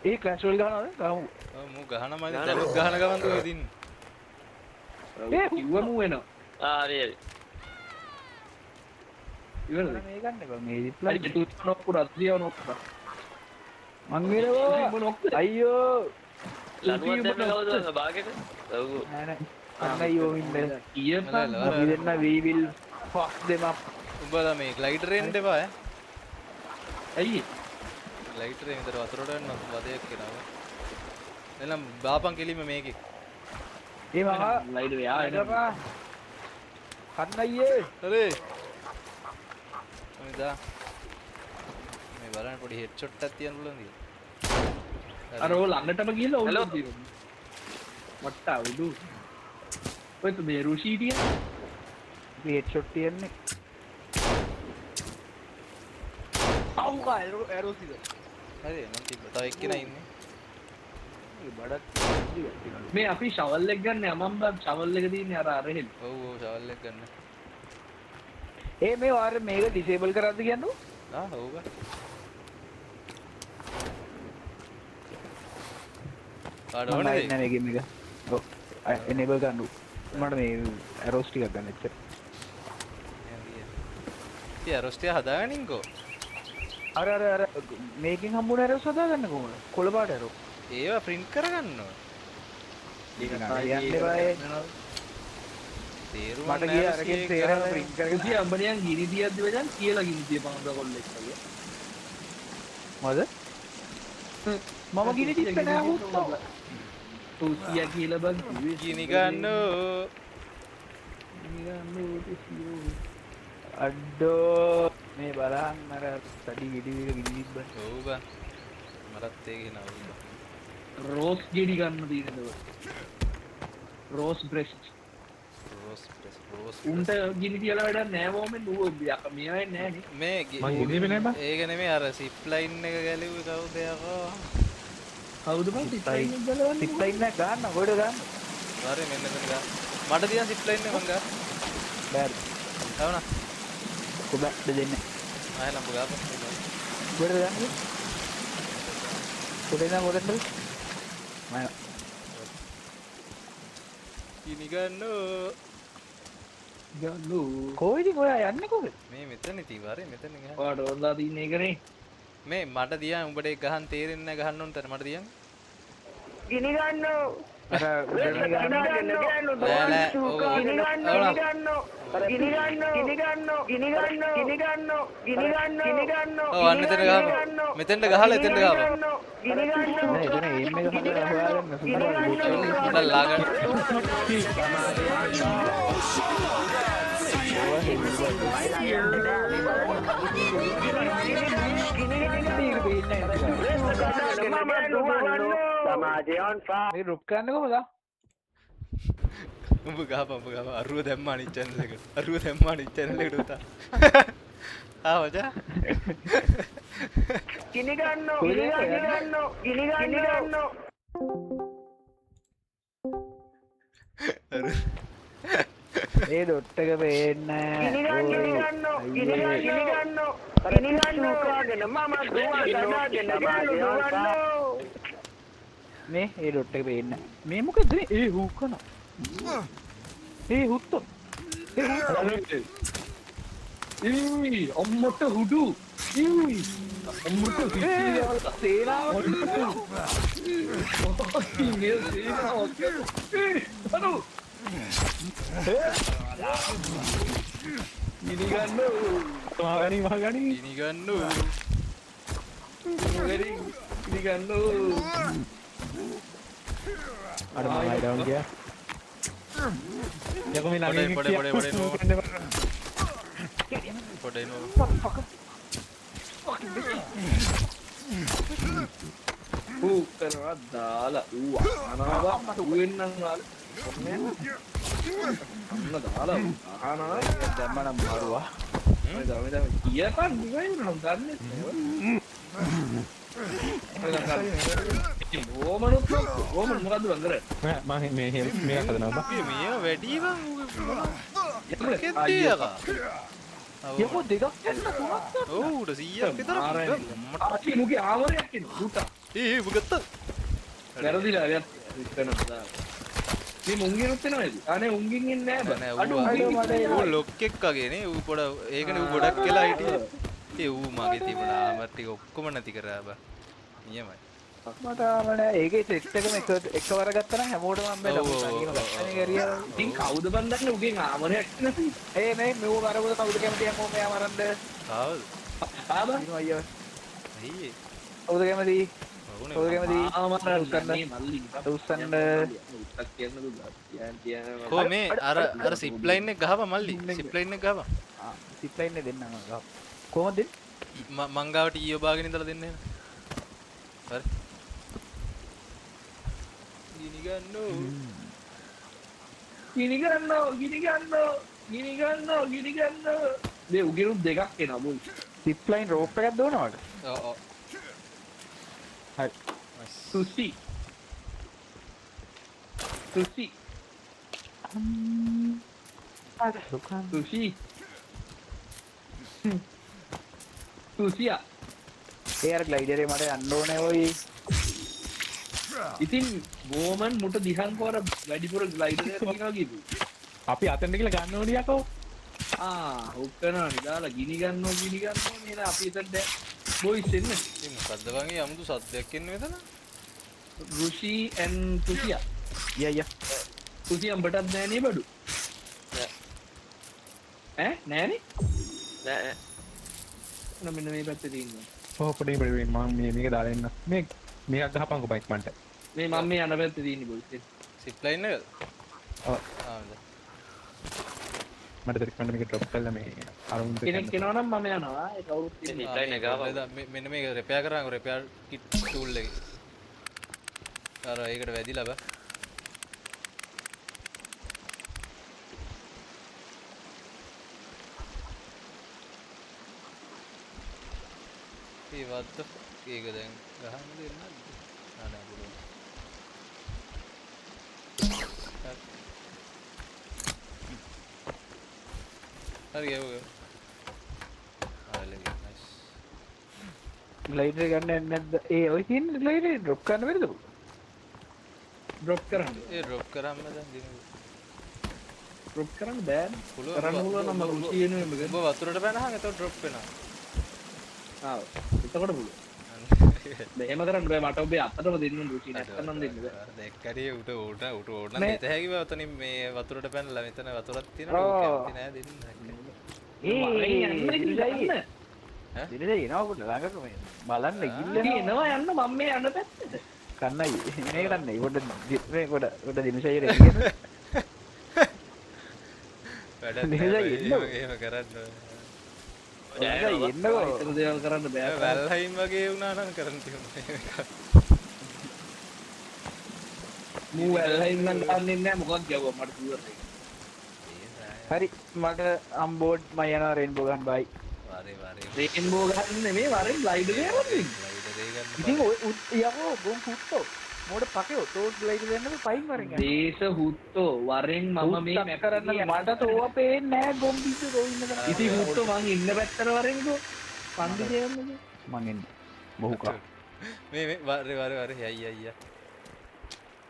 ඒ ක්ලෑෂ් රොයල් ගහනවද ගහමු මූ ගහන මම දැනුත් ගහන ගමන් දුවේ දින්නේ ඒ කිව්වම වෙනවා හරි හරි ඉවරද මේ ගන්න බෑ මේ අයි රිප්ලයි තුසියම් නොක්කුර අත්ලියව නොක්කුර මං වෙනවා අයියෝ ලනුවත් දැම්ම කවුද බාගෙට ඔව් නෑ නෑ අන්නයි ඉන්නේ කියපන් අපි දෙන්න we will fuck them up උඹලා මේ ග්ලයිඩර් එන්න එපා ඈ ඇයි ග්ලයිඩර් එකෙන් විතර වතුරට යන්න වදයක් කියනවා එනම් බාපන් කෙලිම මේකේ ඒ මහා ලයිඩ් යා එනවා කන්නයියේ හරි මම මේ බලන්න පොඩි හෙඩ් ෂොට් එකක් තියන්න පුළුවන් නේද අර ඔය ළඟටම ගිහලා ඔලුව දිනුන මට්ට උඩු ඔය මේ රුෂීටිය අපි හෙඩ් ෂොට් තියන්නේ අවුකා ඇරෝසිද හරි මම තිබ්බ තව එක්කෙනා ඉන්නේ බඩත් මේ අපි ෂවල් එක ගන්න යමම් බම් ෂවල් එක තියෙන්නේ අර අරහෙල් ඔව් ඔව් ෂවල් එක ගන්න ඒ මේ වාර මේක ඩිසේබල් කරද්ද කියන්නේ ඔව් බා කාඩ ඕනේද නෑ මේ ගේම් එක ඔව් එනේබල් කරන්න මට මේ ඇරෝස් ටිකක් ගන්න එච්චර තියා රොස්ටිය හදාගෙන ඉන්කෝ අර මේකෙන් හම්බුන ඇරෝස් හදාගන්න කොහොමද කොළ පාට ඇරෝ ඒවා print කරගන්න ඕන යන්නේ බෑ තේරුම් මට ගිය අරගෙන තේරෙන print කරගෙන කිය අම්බනියන් ගිනි තියද්දි වදන් කියලා ගිනි තියපන් අද කොල්ලෙක් වගේ මොකද මම ගිනි තිස්ස නෑ හුත්තෝ තුසිය කියලා බං කිව්වේ ගිනි ගන්නෝ අඩෝ මේ බලහන් අර සඩි ගෙඩි වල ගිනි තිබ්බ ඔව් බා මරත් ඒක නෑ රෝස් ගෙඩි ගන්න තියෙනද රෝස් බ්‍රෙස්ට් රෝස් උන්ට ගිනි තියලා වැඩක් නෑ වෝමෙන් ඌ යක මේවයි නෑනේ මේ මං ගිනි වෙන්නේ බා ඒක නෙමෙයි අර සිප් ලයින් එක ගැලුවේ කවුද යකෝ කවුද බං තිස්සයින් ගලවන්නේ තිප්ලයින් නෑ ගන්න කොහෙද ගන්න හරි මෙන්න මෙතන ගා මට තියන් සිප් ලයින් එක මං ගා බෑර් આવුණා කොබ දෙන්නේ ආයෙ ලම්බ ගාපන් කොහෙද ගන්නේ කොහෙද මොකටද මම ගිනි ගන්නෝ ගන්නු කොහෙද ඔයා යන්නේ කොහෙද මේ මෙතන ඉතින් මෙතන ගහන්න ඔයාට ඕනලා තියන්නේ ඒකනේ මේ මට දියන් උඹට ඒක ගහන්න තේරෙන්නේ නැහැ ගහන්න ඕන තැන මට දියන් ගිනි ගන්නෝ අර ගිනි ගන්නෝ ඔව් අන්න එතන ගහපන් මෙතෙන්ට ගහලා එතෙන්ට ගහපන් එතන එම් එක හදලා හොයාගන්න මට ලාගන්න මේ රුප් කරන්න කොහමද උඹ ගහපන් අරුව දැම්මා අනිත් channel එකට අරුව දැම්මා අනිත් channel එකට උතා ආවජා ගිනි ගන්නෝ ඒ ඩොට් එක පේන්නේ මේ ඒ ඩොට් එක පේන්නේ මේ මොකද මේ ඒ හුක් කරනවා ඒ හුත්තෝ ඊ අම්මට හුඩු ඊ අම්මට සේනාව මේ සීමාවක් අනු ගිනි ගන්න මහගනි මහගනි ගිනි ගන්න ගිනි ගන්න අර මමයි ඩවුන් ගියා යකෝ මේ ළඟින් පොඩේ නෝ කරනවා දාලා ඌ අහනවා ඌෙන්නම් වාලා අන්න දාලා අහනවා දැම්මනම් මාරුවා දැන් කියපන් නිකන් නම් දන්නේ ඕමනුත් ඕමන මොකද්ද බං කරන්නේ මම මේ හෙල් මේක හදනවා බා. මේ වැඩි බං යකෝ දෙකක් යන්න තුනක් ඔව් 100ක් විතර ආරයි මුගේ ආවරයක් එන දුටා ඒ උගත්ත වැරදිලා වැත් ඉස්සනවා මේ මුංගිනුත් එනවද අනේ උංගින් එන්නේ නෑ බං ඌ ලොක්කෙක් වගේනේ ඌ පොඩ ඒකනේ ඌ ගොඩක් කියලා හිටියේ ඒ ඌ මගේ තිබුණ ආමර් ටික ඔක්කොම නැති කරා බං නියමයි මට ආමනේ ඒකේ සෙට් එකම එකවර ගත්තා නම් හැමෝටම හම්බෙලා ඉතින් කවුද බං දන්නේ උගේ ආවරයක් නැති ඒ මේ මෙව කරවල කවුද කැමති හැමෝම මෙයා මරන්න ආවද ආබා ඉතින් අයියෝ අයියේ කවුද කැමති කවුද කැමති ආමරන් ගන්න මල්ලි උස්සන්න උත්තක් කියන්නද කියන්න කො මේ අර සිප් ලයින් එක ගහපන් මල්ලි සිප් ලයින් එක ගහපන් සිප් ලයින් එක දෙන්නම් ගහ කොහොමද මං ගාවට ඊයෝ බාගෙන ඉඳලා දෙන්න එන හරි ගිනි ගන්නෝ ගිනි ගන්න මේ උගිනුත් දෙකක් එනවා මුල් සිප් ලයින් රෝප් එකක් දෝනවට ඔව් ඔව් හරි සුසි සුසියා ඒ අර ග්ලයිඩරේ මට යන්න ඕනේ ඔයි ඉතින් බෝමන් මුට දිහන් කෝර වැඩිපුර ග්ලයිඩර් තියනවා කිව්වේ අපි අතෙන්ට කියලා ගන්න ඕනේ යකෝ. හුක් කරනවා නිදාලා ගිනි ගන්නවා නේද අපි එතනට බොයිස් එන්න ඉතින් මොකද්ද වගේ 아무තු සද්දයක් එන්නේ මෙතන රුෂි and සුසියා ය සුසියා උඹටත් නෑ නේ බඩු නෑනේ නෑ මෙන්න මේ පැත්තේ තියෙනවා ඔව් පොඩි මම මේක දාලා එන්න. මේක ගහපන්කෝ බයික් මන්ට. මේ මම මේ යන පැත්තේ තියෙන්නේ බොයිස් සිප් ලයින් එකද ඔව් ආ මට දෙරිකන්න මේක ඩ්‍රොප් කරලා මේ අරුන් කෙනෙක් එනවා නම් මම යනවා ඒ කවුරුත් ඉන්නේ සිප් ලයින් එක ගහපන් මෙන්න මේක රිපෙයාර් කරාංග රිපෙයාර් කිට් ටූල් එකේ අර ඒකට වැදිලා බෑ ඒ වත්ත ඒක දැන් ගහන්න දෙන්න නෑ පුළුවන් හරි ඒක ආලේ නයිස් ග්ලයිඩර් ගන්න යන්නේ නැද්ද ඒ ඔය තියෙන ග්ලයිඩර් ඩ්‍රොප් කරන්න බැරිද ඩ්‍රොප් කරන්න ඒ ඩ්‍රොප් කරාම දැන් දිනු ඩ්‍රොප් කරන්න බෑ පුළුවන් කරන්න පුළුවන් නම් මම රුචි වෙනුවෙන් ඔබ වතුරට පැනහම එතකොට ඩ්‍රොප් වෙනවා එතකොට පුළුවන් එහෙම කරන්න බෑ මට ඔබේ අතටම දෙන්න රුචි නැත්නම් දෙන්න බෑ දැක්කරිය උට ඕන දෙත හැකිව ඔතනින් මේ වතුරට පැනලා මෙතන වතුරක් තියෙනවා ඕක කැමති නෑ දෙන්න දිනදේ එනවා පොඩ්ඩ ළඟට මේ බලන්න ගිල්ල එනවා යන්න මම මේ යන පැත්තට කන්නයි මේක කන්නයි පොඩ්ඩ මේ පොඩ දිනසයර වැඩ එහෙම කරන්න එන්නකෝ ඉතින් දේවල් කරන්න බෑ වැල්හයිම් වගේ වුණා නම් කරන්න තියුණා මූ වැල්ලයින් නම් ගන්නෙ නෑ මොකක් ගැවුවා මට කිව්වා හරි මට අම්බෝඩ් මම යනවා රේන්බෝ ගන්න බයි වාරේ රේන්බෝ ගන්න නෙමෙයි වරෙන් ග්ලයිඩර් එකක් ලයිඩරේ ගන්න ඉතින් ඔය යකෝ ගොන් හුට්ටෝ මොඩ පකේ තෝඩ් ග්ලයිඩර් දෙන්නකෝ පයින් වරෙන් යන්න දේශ හුත්තෝ වරෙන් මම මේ මැප් කරන්න මට තෝව පේන්නේ නෑ ගොම් පිස්සු රෝ ඉන්න දා ඉතින් හුත්තෝ මං ඉන්න පැත්තට වරෙන්කෝ පන්දි දෙන්නකෝ මං එන්නේ බොහුකා මේ වාරේ අයියා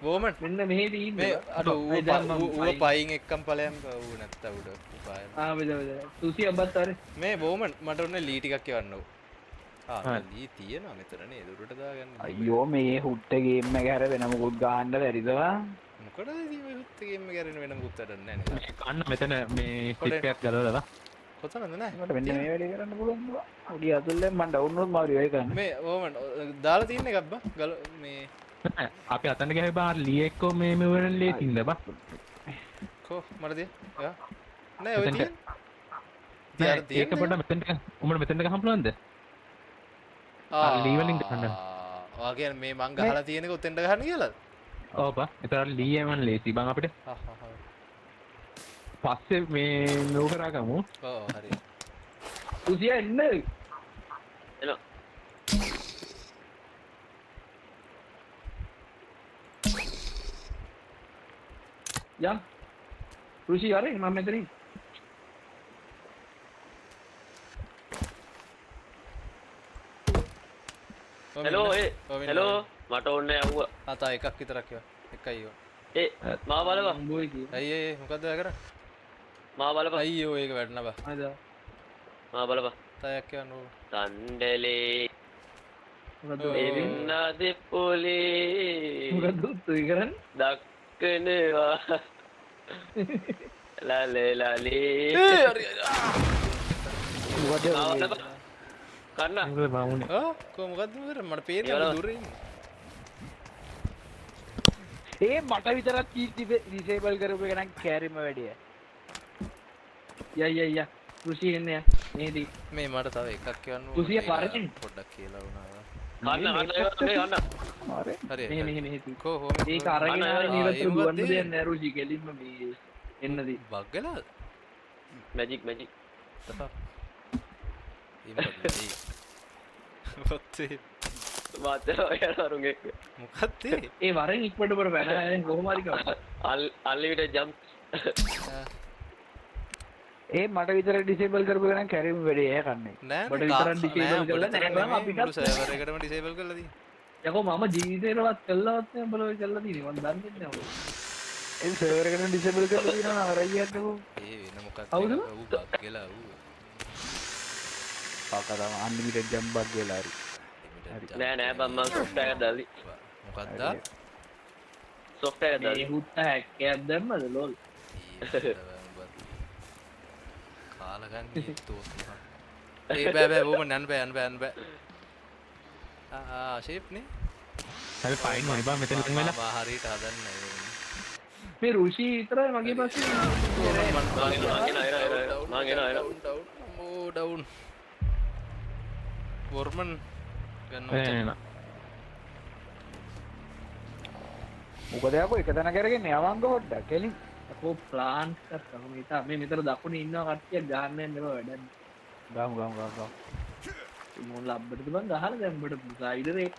බෝමන් මෙන්න මෙහෙ තියෙන්නේ මේ අර ඌ පයින් එක්කම් ඵලයන් ඌ නැත්තා උඩ උපාය බෙද සුසි අබත් අර මේ බෝමන් මට ඔන්න ලී ටිකක් එවන්නෝ ලී තියෙනවා මෙතරනේ දුරට දාගන්න අයියෝ මේ හුට්ට ගේම් එක හැර වෙන මොකුත් ගහන්න බැරිදවා මොකටද හුත්තගේම ගැරෙන වෙන මුත්තටන්න න අන්න මෙතන මේ කොටේ. ක්ලිප්පයක් ගලවලා කොතනද නෑ මට මෙන්න මේ වැඩේ කරන්න පුළුවන් උඩිය අතුල්ලෙන් මම ඩවුන්ලෝඩ් මාරි ඔය කරන්න මේ ඕමන් දාලා තියන්නේ එකක් බා ගල මේ අපි අතන්න ගැහ බාර ලිය එක්කෝ මේ මෙවරන් ලේ තින්ද බා කෝ මරද නෑ ඔය මෙතනට. තියෙන ඒක පොඩ මෙතෙන්ට උඹට මෙතෙන්ට හම්පුලන්ද ලී වලින් ගහන්න වාගේ මේ මං ගහලා තියෙනක උත්තෙන්ට ගහන්න කියලා ඕ බා එතන ලීයමන් ලේසි බං අපිට පස්සේ මේ නෝ කරාගමු ඕ හරි රුසිය එන්න එනවා යම් රුසි අරේ මම මෙතනින් හෙලෝ හෙලෝ මට ඕන්න ඇව්වා අතා එකක් විතරක් එකයි මා බලපන් උඹයි කිය ඇයි මොකක්ද කර මා බලපන් අයියෝ ඒක වැඩන බා අද මා බලපන් තයක් යන්න තණ්ඩලේ මොකද එන්න දෙපොලේ මොකද උත්තරේ කරන්නේ දක්කනවා ලලේ ලලේ මොකද මා බලපන් කන්න මොකද බමුණේ කෝ මොකක්ද කර මට පේන ඒවල- දුරින් ඒ මට විතරක් ඩිසේබල් කරපු එක නම් කැරිම වැඩිය ය රුසි එන්න ය මේදී මේ මට තව එකක් කියන්න කුසිය පරදින්. පොඩ්ඩක් කියලා වුණා කන්න කන්න හරි හරි මේ මෙහෙ මෙහෙ ති කෝ හෝ ඒක අරගෙන අනේ, ආවේ ඒ නිරතුරු මොකක්ද දුවන්න ඒ? දෙන්නේ නැහැ රුසි කෙලින්ම මේ එන්නදී බග්ගලාද මැජික් මැජික් මොත්තේ මාතර යනරුගේ මොකත්තේ ඒ වරෙන් ඉක්මනට බර වැඩ කොහොම හරි කරා අල්ලිවිට ජම් ඒ මට විතර ඩිසේබල් කරපු එක නම් කැරිම වැඩිය ඒ කන්නේ නෑ බඩ විතරක් disable කරලා නැහැ බං අපිටත් සර්වර් එකටම ඩිසේබල් කරලා තියෙන්නේ යකෝ මම ජීවිතේටවත් කළවත් නෑ බලව කළා තියෙන්නේ මම දන්නේ නැහැ ඒ සර්වර් එකට ඩිසේබල් කරලා තියෙනවා නවරයියටකෝ ඒ වෙන මොකක්ද කවුද? ඌ බග්ගලා ඌ පාකතම අන්ලිමිටඩ් ජම්ප් බග් වෙලා හරි නෑ නෑ බම් මම සොෆ්ට්වෙයාර් එක දාලි මොකක්ද සොෆ්ට්වෙයාර් එක මේ දාලි හුත්ත හැක්කයක් දැම්මද ලෝල් කාලගන්නේ තෝත් ඒ බෑ ඌම නන් බෑ ෂේප් නේ හරි ෆයින් වනේ බා මෙතන ලඟ වෙලා මා හරියට හදන්න මේ රුසි විතරයි මගේ පස්සේ ඩවුන් වොර්මන් ගන්න එන මොකද යකෝ එක තැන කරගෙන යවංග පොඩ්ඩක් කෙලින් යකෝ ප්ලාන් කරා මම හිතා මේ මෙතන දකුණේ ඉන්නවා කට්ටියක් ගහන්න යන්න බෑ වැඩක් ගමු මොන ලබ්බටද බං ගහලා දැම්බට සයිඩර් එක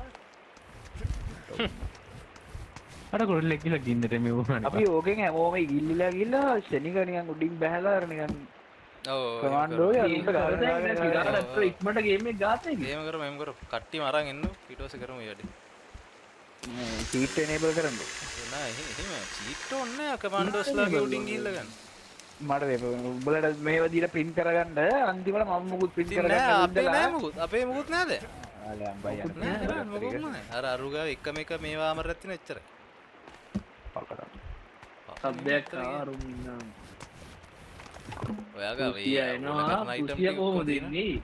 අර ගොඩක් ගිහලා ගින්නට මේ වුණානේ අපි ඕකෙන් හැමෝම ගිල්ලිලා ගිල්ලා ශනික නිකන් උඩින් බහැලා අර නිකන් කමාන්ඩෝ ඉක්මට ගේම ගාතය ඒම කර මෙම කර කට්ටි මරන් එන්න පිටෝස කරම වැඩ සීට් එනේබල් කරන්න එහෙම චීට්ට ඔන්න කමන්ඩෝස්ලාගේ උඩින් ගිල්ලගන්න මට උඹලට මේව දීලා print කරගන්න අන්තිමට මම මුකුත් print කරගන්න අපේ නෑ මුකුත් අපේ මුකුත් නෑද ආලේ අම්බයි නෑ මොකුත් නෑ අර අරුගා එකම එක මේවා අමරත් තියෙන එච්චරයි සබ්දයක් ආරුම් ඉන්නම් ඔයාගේ කුසිය එනවා කුසිය කොහොමද දෙන්නේ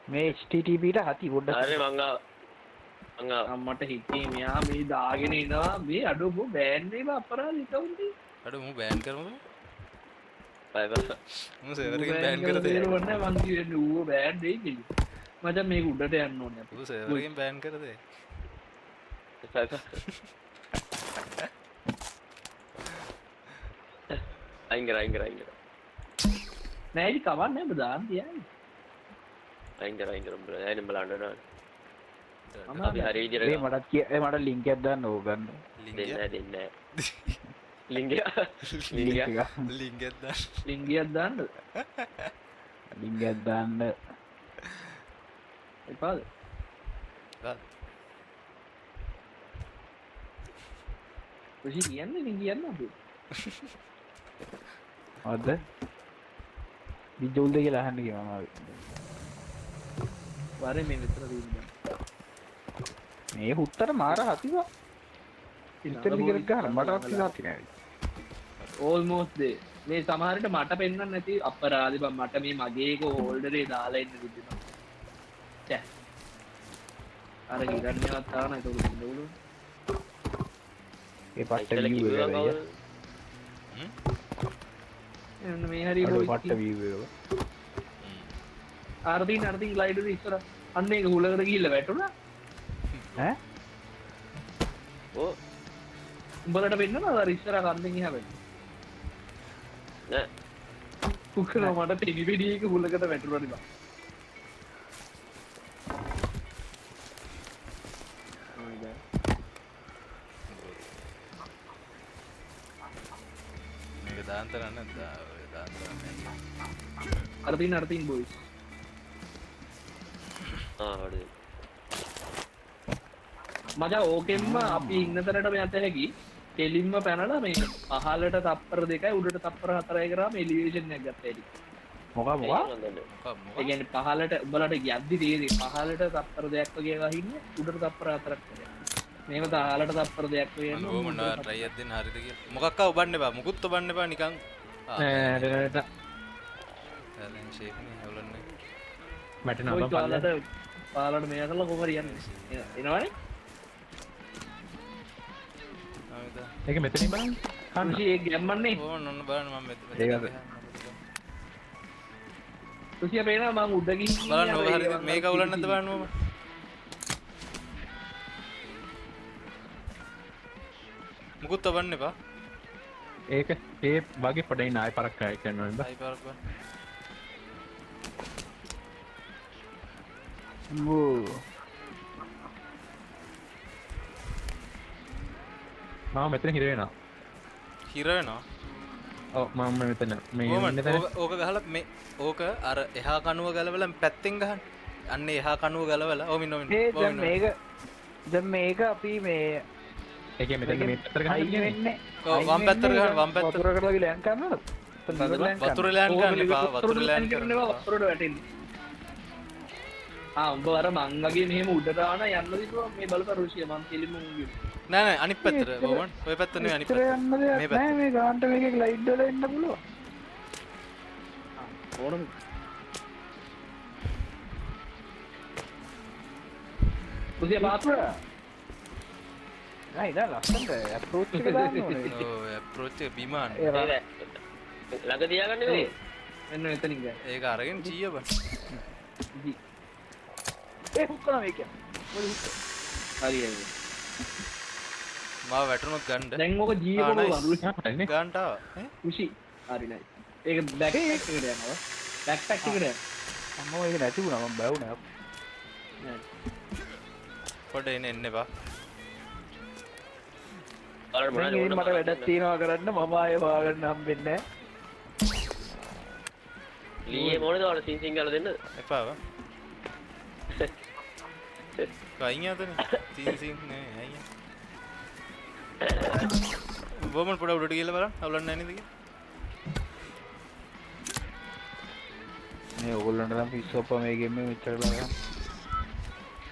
මේ HTTP ට හති පොඩ්ඩක් හරි මංගා අම්මට හිතේ මෙයා මේ දාගෙන එනවා මේ අඩෝ බෑන් එක අපරාධ ඉතවුන්දී අඩු මු බෑන් කරමු බය බය මු සර්වර් එකෙන් බෑන් කර දෙන්න වන්න මං කියන්නේ ඌව බෑන් දෙයි කිලි මචං මේක උඩට යන්න ඕනේ ඌ සර්වර් එකෙන් බෑන් කර දෙයි අයින් කර නෑ ඉතින් කවන්නේ ඔබ දාන්න තියන්නේ උඹලා දැන් බලන්න අමාරු. අපි හරි මේ විදියට මටත් මට ලින්ක් එකක් දාන්න ඕක ගන්න දෙන්න ලිංගය ලින්ක් එක ලින්ගෙත් දාන්න ලිංගියක් දාන්නද ලින්ක් එකක් දාන්න එපාද රුසි කියන්නේ ලිංගියක් නේද හරිද විජුල්ද කියලා අහන්න කිව්වා මම වරේ මේ විතර දීලා මේ හුත්තර මාර හතිවා ඉතින් ටිකක් ගන්න මට හති නෑ ඕල්මෝස්ට් මේ සමහරට මට පෙන්වන්න නැති අපරාධි බං මට මේ මගේ එක හෝල්ඩරේ දාලා ඉන්න තිබුණා ඈ අර ගිරන්නේවත් තාන ඒක උඩු ඒ පට්ට view එක වෙයි එන්න මේ හරි පට්ට view එක අර්ධින් ග්ලයිඩර් ඉස්සර අන්න ඒක හුලකට ගිහිල්ලා වැටුණා ඈ ඕ උඹලට වෙන්නවද අර ඉස්සර කන්දෙන් එහා වෙන්න නෑ කුකන මට පිළිවිඩි එක හුලකට වැටුණා නේ බං මේක දාන්තරන්න දාන්තරන්න අර්ධින් බොයිස් හරි මචං ඕකෙන්ම අපි ඉන්න තැනට මෙතන හැකි කෙලින්ම පැනලා මේ පහළට තප්පර 2යි උඩට තප්පර 4යි කරාම එලිවේෂන් එකක් ගත්තා එලි. මොකක් ඒ කියන්නේ පහළට උඹලට යද්දි තේරෙයි පහළට තප්පර 2ක් වගේ ගහින්නේ උඩට තප්පර 4ක් වගේ. මේක පහළට තප්පර 2ක් වගේ මම ඕමන try එකක් දෙන්න හරිද කියලා මොකක් ආව ඔබන්න එපා මුකුත් ඔබන්න එපා නිකන් නෑ දැන් ෂේප් නේ හවලන්නේ වැටෙනවා ඔය බං පල්ලෙහාට. පහළට මෙයා කරලා කොහොමද යන්නේ? එනවනේ. ඒක මෙතනින් බලන්න කන්න රුෂි ඒක ගැම්මන්නේ. ඕන ඔන්න බලන්න මම මෙතන ඒකද? රුෂිය පේනවා මං උඩ ගිහින් බලන්න ඔබ හරිද මේක අවුලන්නේ නැද්ද බලන්න ඔබ මුකුත් ඔබන්න එපා ඒක ඒ වගේ පොඩින් ආයෙ පරක් කරනවා නේද? හයි පාරක් බලන්න ඕ මම මෙතන හිර වෙනවා. හිර වෙනවා ඔව් මම මෙතන මේ ඕමන් ඉන්න තැන ඕක ගහලා මේ ඕක අර එහා කනුව ගලවලා පැත්තෙන් ගහන්න අන්න එහා කනුව ගලවලා ඕමින් දැන් මේක අපි මේ ඒකේ මෙතන මේ පැත්තට ගහන්න අයින් කියන්නේ. වෙන්නේ ඔව් වම් පැත්තට ගහන්න වම් පැත්තට වතුර කරලා ගිලන් කරනවද වතුර ලෑන් ගන්න එපා වතුර ලෑන් කරනවා වතුරට වැටෙන්නේ. උඹ අර මං වගේ මෙහෙම උඩට ආන යන්න දිනවා මේ බලපන් රුෂිය මං කෙලින්ම උන්ගේ. නෑ නෑ අනිත් පැත්තට ඕමන් ඔය පැත්ත නෙවෙයි අනිත් ඉතර පැත්ත යන්න දෙයක් මේ නෑ මේ ගාන්ට මේකේ ග්ලයිඩ් වල එන්න පුළුවන් ඕනම රුෂිය පාත්‍ර නෑ ඉතින් ලස්සනට අප්‍රෝච් එක දාන්න ඕනේ ඔව් අප්‍රෝච් එක බිමාන ඒ රා- ළඟ තියාගන්නේ එන්න එතනින් ගෑ. ඒක අරගෙන චීය බං ඒ හුක්කන මේක හරි හරි. මාව වැටුණොත් ගන්න දැන් ඕක ජීවන nice. රුෂි හරිනේ. ගන්නට ආවා ඈ රුෂි හරි නයි. ඒක බෑක් පැක් එකට යනවා. බෑක් පැක් එකට යනවා. අම්මෝ ඒක නැති වුණා මම බැවුණා පොඩ එන්න එපා බලන්න දැන් ඉතින් මට වැඩක් තියෙනවා කරන්න මම ආයෙ හොයාගන්න හම්බෙන්නේ ලීයේ මොනද වල සිංසිං ගාලා දෙන්න එපා වා කයින් යතනේ සීන් සීන් නේ අයියා බොමන් පොඩ උඩට ගිහලා බලන්න අවුලන්නේ නැහැ නේද කියලා මේ ඕගොල්ලන්ට නම් පිස්සුවප්පා මේ ගේම් එක මෙච්චර බලන්න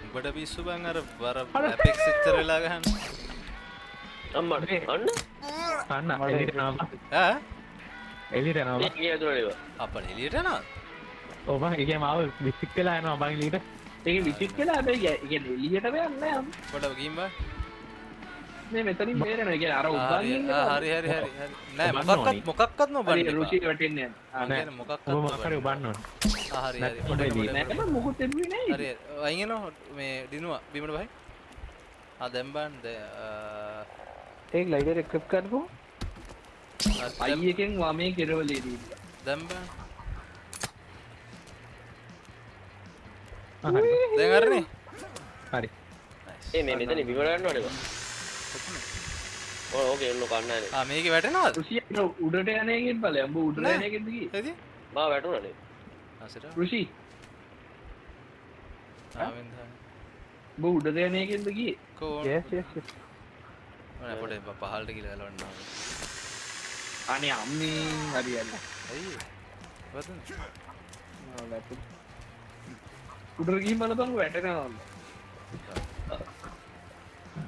උඹට පිස්සු බං අර ඇපෙක්ස් එච්චර වෙලා ගහන්න අම්මට අන්න කන්න එළියට යනවා. ඈ එළියට යනවා. මේ කිය ඇතුළේ අපල එළියට යනවා ඔව් බං ඒකේ මාව විසික් වෙලා යනවා බං එළියට. ඒක විසික් වෙලා හැබැයි ඒ කියන්නේ එළියට යන්නේ නැහැ. පොඩ ගිහින් බා මේ මෙතනින් බේරෙනවා. ඒ කියන්නේ අර උබන් හරි ඉන්නේ. හරි හරි හරි නෑ ඔබන්න මොකක්වත් හරි නොබන්න රුෂි වැටෙන්නේ නැහැ. නෑ මොකක්වත් ඔබ මොකක් හරි උබන්න ඕන. හරි හරි නැත්නම් පොඩ එළියට. පොඩ නැකම මොකුත් එන්නේ නැහැ. හරි අයින් එනවා මේ දිනුවා බීමට බහයි දැන් බන් ඒ ග්ලයිඩර් එක්කප් කරපුවා අයි එකෙන් වමේ කෙරවලේ දීලා. දැන් බන් ආ, හරි. දැන් හරිනේ හරි. ඒ මේ මෙතන බිම ගන්නවද ඕකේ එන්න කන්නනේ මේකේ වැටෙනවද රුෂි උඩට යන එකෙන් බලය. උඹ උඩට යන එකෙන්ද ගියේ? එදී මා වැටුණානේ අසර රුෂි ආවෙන්ද උඹ උඩට යන එකෙන්ද ගියේ? කොහොම yes yes yes ඕනේ පොඩේ පහළට ගිහලා ගලවන්න ඕනේ අනේ අම්මේ හරි හරි. අයියේ වදන උඩර ගිහින් බලපන් වැටෙනවා.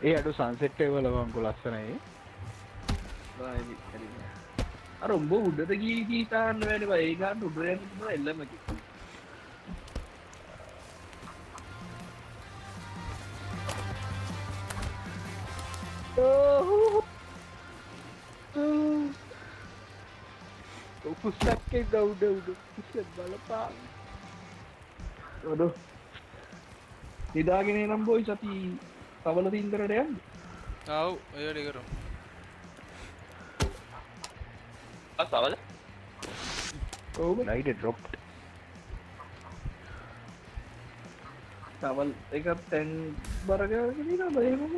ඒ අඩු සන්සෙට් එක බලපන්කො ලස්සනයි. අර උඹ උඩට ගිහී තාන්න වැඩි බයි. ඒ ගන්න උඩර යන්න තිබුණා එල්ලම කි. කුස්සක්කේ දවුඩ උඩ කුස්සෙත් බලපාන. අඩෝ. නිදාගෙන නම් බොයි සති කවල තින්දරට යන්න. ආව් ඒ වැඩේ කරමු. සවල කොහොමද? ලයිට් ඩ්‍රොප්ඩ්. කවල් එකක් තැන් බරගගෙන ඉන්නවා එහෙමම.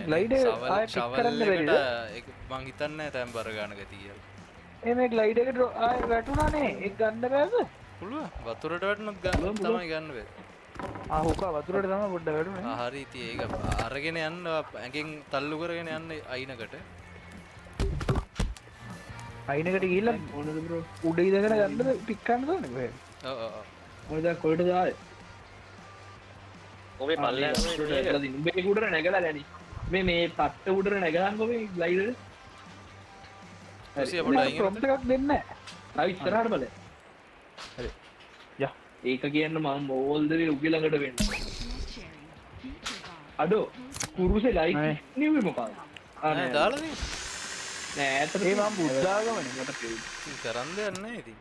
ග්ලයිඩර් ආයෙ පික් කරන්න බැරිද? ඒක මං හිතන්නේ නැහැ තැන් බර ගන්න ගතිය කියලා. මේ ග්ලයිඩ් එක ආයෙ වැටුණානේ. ඒක ගන්න බෑද? පුළුවන් වතුරට වැටුනොත් ගන්න තමයි ගන්න බෑ. හුකා වතුරට තමයි පොඩ්ඩක් වැටුනේ. හරි ඉතින් ඒක අරගෙන යන්න ඇඟෙන් තල්ලු කරගෙන යන්න අයිනකට. අයිනකට ගිහිල්ලා ඕනද බ්‍රෝ? උඩ ඉඳගෙන ගන්නද පික් කරන්න ඕනේ කොහෙද? ඔව් ඔව් ඔව්. මොකද කොහෙටද ආයේ? ඔබේ පල්ලෙහාම උඹේ උඩර නැගලා ගැනි. මේ පට්ට උඩර නැගලාන්කො මේ ග්ලයිඩර්. කුසිය පොඩ්ඩක් අයින් ප්‍රොම්ප්ට් එකක් දෙන්න. ආ ඉස්සරහට බලය. හරි. යා. ඒක කියන්න මම ඕල් දේ උගේ ළඟට වෙන්න. අඩෝ කුරුසේ ලයික් නිව්වේ මොකක්ද? නෑ දාලා නේ. නෑ ඇත්තට ඒ මම බුද්ධාගමනේ මට ඉතින් කරන් දෙයක් නෑ ඉතින්.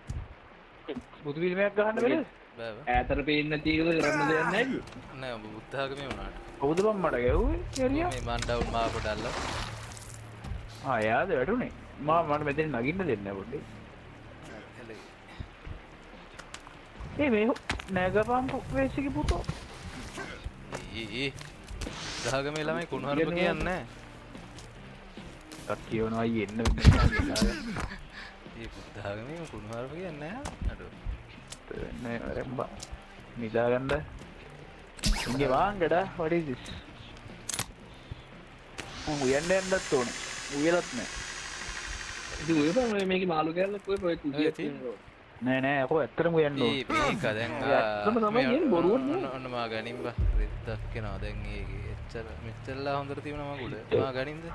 බුදු පිළිමයක් ගහන්න බැරිද? බෑ බෑ. ඈතට පේන්නේ නැති එක කරන්න දෙයක් නැහැ කිව්ව. නෑ ඔබ බුද්ධාගමේ වුණාට. කවුද බම් මට ගැව්වේ? එළියා. මේ මන් ඩවුන් මාව පොඩල්ලා. යාද වැටුනේ. මට මෙතන නගින්න දෙන්නේ නැහැ පොඩ්ඩේ. මේ නැගපම් වේසිකි පුතෝ. බුද්ධාගමේ ළමයි කුණුහරුප කියන්නේ නෑ. ටක් කියනවා එන්න වෙනවා. මේ බුද්ධාගමේ කුණුහරුප කියන්නේ නෑ. අඩෝ. නේ රෙම්බා. නිදාගන්න. ඉන්නේ වාංගඩ what is this? උයන්න යන්නත් ඕනේ. උයලත් නෑ. ඉතින් ඔය තමයි මේකේ මාළු කෑල්ලක් ඔය ඔය කුඩියක් තියෙනවා. නෑ අකෝ ඇත්තටම උයන්න ඕනේ. මේක දැන් ඇත්තම තමයි කියන්නේ බොරුවක් නේ. ඔන්න මා ගනින් බා රිද්දක් කෙනා දැන් ඒකේ එච්චර මෙච්චරලා හොඳට තිබුණා මගුල මා ගනින්ද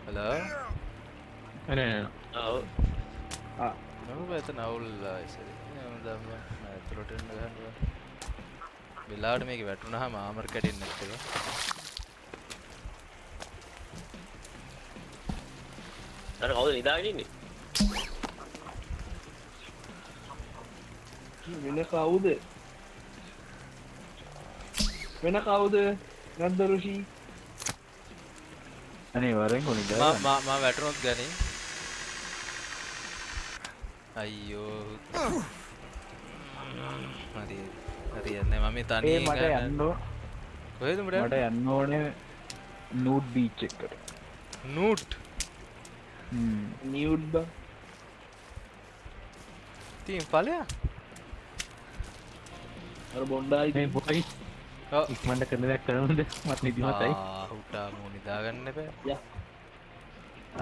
හලෝ නෑ ඔව් මම බතන අවුල්ලා ඉතින් මම දැම්ම ඇතුළට එන්න ගහනවා වෙලාවට මේක වැටුනහම ආමර් කැඩෙන්නේ නැත්තේ අර කවුද නිදාගෙන ඉන්නේ වෙන කවුද? වෙන කවුද? නන්දරුෂි. අනේ වරෙන් කොනිද? මම වැටුනොත් ගනි අයියෝ හරි හරියන්නේ මම තනියෙන් මට යන්න කොහෙද මට යන්න ඕනේ නූඩ් බීච් එකට. නූට් නියුඩ් බා. තින් ඵලයක් අර බොණ්ඩායි මේ පොයි ඔව් ඉක්මනට කරන දෙයක් කරනවද මට නිදිමතයි හුටා මෝ නිදාගන්න බෑ යා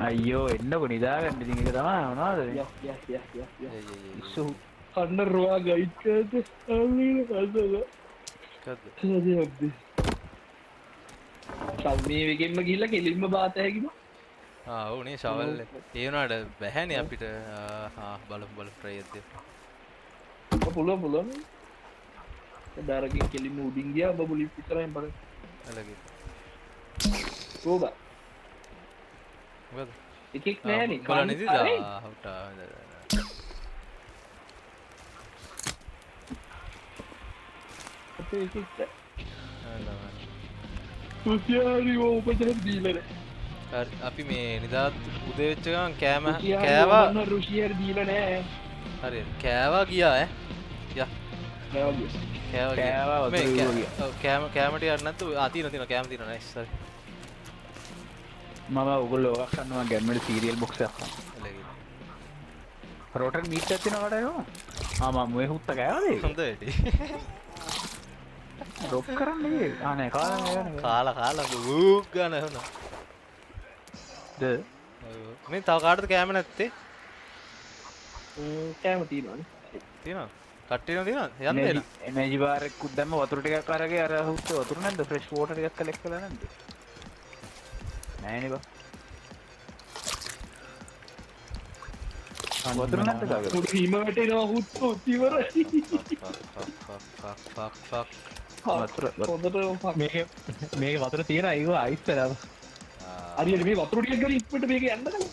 අයියෝ එන්නකො නිදාගන්න ඉතින් ඒක තමයි මොනවද යා යා යා ඉස්සු කන්න රෝවා ගයිඩ් කරද අල්ලීන කල්දද කද්ද සදයක්ද සම්මේ වෙකෙන්ම ගිහිල්ලා කෙලින්ම බාත හැකිද ඔව් නේ ෂවල් ඒ වුණාට බැහැනේ අපිට බලමු try එකක් පුළුවන් ඩාරකින් කෙලින්ම උඩින් ගියා ඔබ බුලි ඉස්සරහින් බලන්න අලගේ රෝබා මොකද එකෙක් නෑනේ බලන්න ඉතින් හුටා අපේ එකෙක් කුසියාරි ඔබට දීලා හරි අපි මේ නිදාත් උදේ වෙච්ච ගමන් කෑම කෑවා කෑවා නෝ රුසියාරි දීලා නෑ හරි කෑවා ගියා යා කෑවා ගියා කෑවා වතුර මේ ඉවුව ගියා. ඔව් කෑමට යන්න නැත්තු තියෙන කෑම තියෙන නයිස් හරි මම ඔයගොල්ලෝ ඔයක් ගන්නවා ගැම්මඩ සීරියල් බොක්ස් එකක් ගන්න. එලගේ රෝටර් මීට් එකක් තියෙනවා වඩා මම මේ හුත්ත කෑවද ඒක? හොඳ වැඩි ඩ්‍රොප් කරන්නේ නෑ කාලා ඌ ගන්න හොන ද මේ තව කාටද කෑම නැත්තේ කෑම තියෙනවානේ තියෙනවා කට්ටියන තියෙනවා යන්න එන. එනර්ජි බාර් එකක් දැම්ම වතුර ටිකක් අරගෙන අර හුස්ස වතුර නැද්ද ෆ්‍රෙෂ් වෝටර් ටිකක් කලෙක්ට් කළා නැද්ද නෑනේ බා වතුර නැද්ද ගාගර පොඩි හිම වැටෙනවා හුත්තෝ ඉවරයි වතුර හොඳට මේක වතුර තියෙන අයිව අයිස් කරලා හරියට මේ වතුර ටිකක් ගන්න ඉක්මනට මේක යන්න ගන්න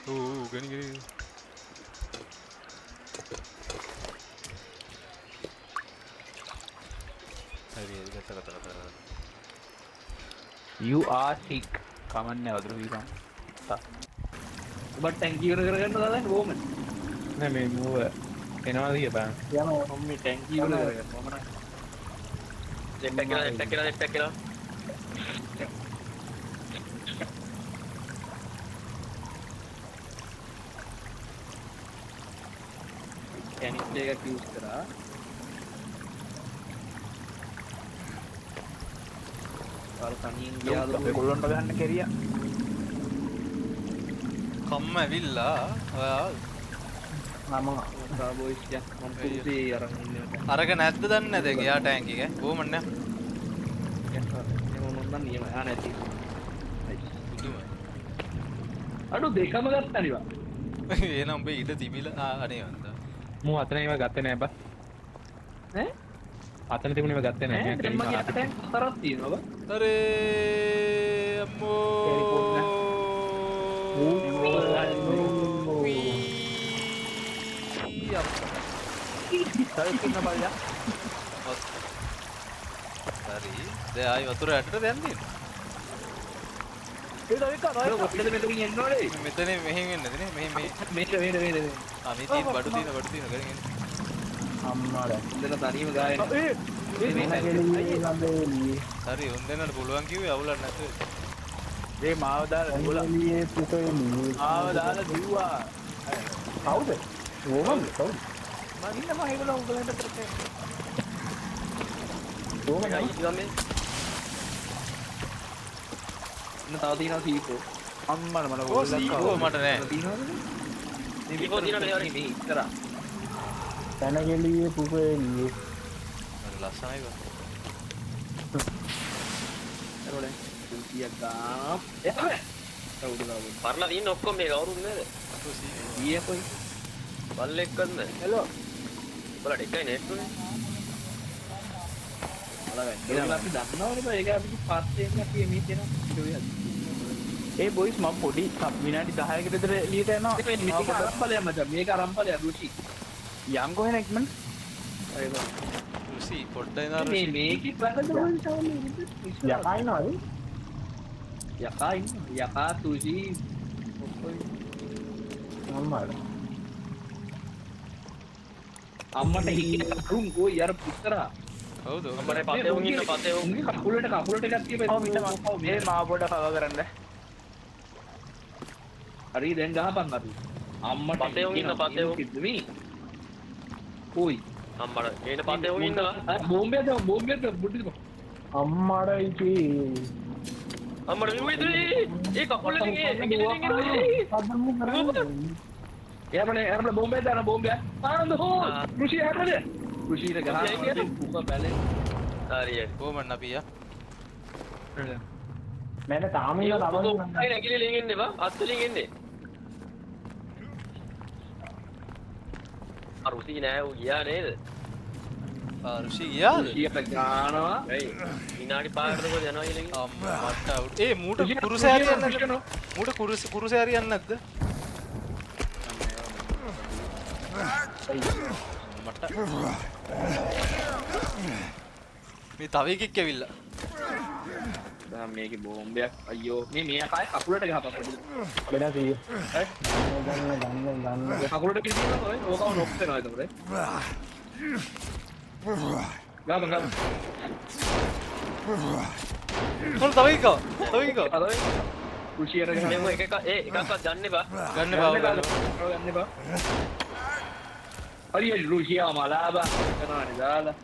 ඕ ගනි ගනි හරි හරි ගත්ත you are sick කමන්නේ වතුර වීපන් ඔබ ටැංකිය ඉවර කරගන්න දාලා ඕමන් නෑ මේ මූව එනවා කියපන් යනවා මම මේ ටැංකිය ඉවර කරගන්න මම නෑ ලෙප්පක් කියලා කැනිස්ටර් එකක් යූස් කරා අර තනියෙන් ගියාලු කොල්ලොන්ට ගන්න කෙරියා කම්ම ඇවිල්ලා ඔයා මම බෝයිස් යක් මම පුරුසේ අරන් ඉන්නවා අරක නැද්ද දන්නේ නැද ගියා ටැංකි එක ඕමන්න මම නම් නියම ආ නැති පුදුම අඩු දෙකම ගත්තනිවා එහෙනම් උඹ ඊට තිබිලා අනේ වන්දා මූ අතන ඒව ගත්තේ නෑ බා ඈ අතන තිබුණේව ගත්තේ නෑ ඈ දැන් මගේ අතෙන් හතරක් තියෙනවා බා අරේ අම්මෝ සල්කින්න බලලා හරි දැන් ආයි වතුර ඇටට දැන් දෙන්න ඔතන මෙතනින් එන්න ඕනේ මෙතන මෙහෙන් එන්නද නේ මෙහෙන් මෙහෙ මේක මේ ආ මේ තියෙන බඩු තියෙන ගගෙන එන්න අම්මාලා ඉතන තනියම ගායන හරි උන් දෙන්නට පුළුවන් කිව්වේ අවුලක් නැතුව මේ මාව දාලා දිවලා මාව දාලා දිව්වා කවුද ඕමන් කවුද මම ඉන්න මම ඒගොල්ලෝ උගලන්ට කරේ ඕමන් ඉන්න තව තියෙනවා සීපෝ අම්මා මම ඕ සීකෝ මට නෑ තියෙනවද සීපෝ තියෙනවා මේ වගේ. මේ ඉස්සරහ තනගෙලියේ පුපෙලියේ මට ලස්සනයි බා එරෝලෙන් කුටියක් ගාම් එතන කවුද ගාව පරලා තියෙන ඔක්කොම මේ කවුරුත් නේද? ඊයේ කොයි බල්ලෙක් ගන්න. හෙලෝ බලන්න එකයි නෙට් උනේ. බලන්න අපි දන්නවනේ බා ඒක අපි පස්සේ අපි මේ කියන ඒ බොයිස් මම පොඩි විනාඩි 10කට විතර එළියට යනවා මේක අරම්පලයක් මචං මේක අරම්පලයක් රුචි යම් කොහෙන ඉක්මන ඒක රුසි පොඩ්ඩයි නා මේ රුසි මේකේ ප්‍රකට වෙන ශාවලේ යකා ඉනවද යකා ඉන්න යකා තුසි අම්මාලා අම්මට හිකින කරුම් කොයි යාර පුතරා හවුද අපේ පතේ උන් ඉන්න පතේ උන්. උන්ගේ කකුලට එකක් තියපෙයි මේ මාව පොඩ කව කරන්න හරි දැන් ගහපන් අපි අම්මට පතේ උන් ඉන්න පතේ උන්. කිද්දමි කොයි අම්මඩ එන පතේ උන් ඉන්නවා. බෝම්බයක් බුද්ධිද අම්මාට ඉති අම්මඩ විවිද ඒ කකුලෙන් එයාපනේ බෝම්බයක් දාන බෝම්බයක් ආනන්ද හෝ රුෂි හැරෙද රුෂිට ගහන පුක බැලේ හරි කොහමද අපි යා මම තාම ඉන්න අයි නැගිලෙලින් ඉන්නේ බා අත්වලින් ඉන්නේ අර උසි නෑ ඌ ගියා නේද රුසි ගියාද රුෂියට ගානවා ඇයි විනාඩි 5කට කොහෙද යනවා කියලා අම්මා මට අවුට් ඒ මූට කුරුසේ හරියන්නේ නැද්ද මූට කුරුසේ හරියන්නේ නැද්ද මට මේ තව එකෙක් ඇවිල්ලා දැන් මේකේ බෝම්බයක් අයියෝ මේ කය කකුලට ගහපන් පොඩි වෙලා තියෙ කකුලට කිසිම ඔය ඕකව නොක් වෙනවා එතකොට ගාම කොල් තව එකක් අර රුෂියට ගහන මෙව එකක්වත් ගන්න බා ගන්න බා ගන්න බා හරි රුෂියා මලාබා කරනවානේ දාලා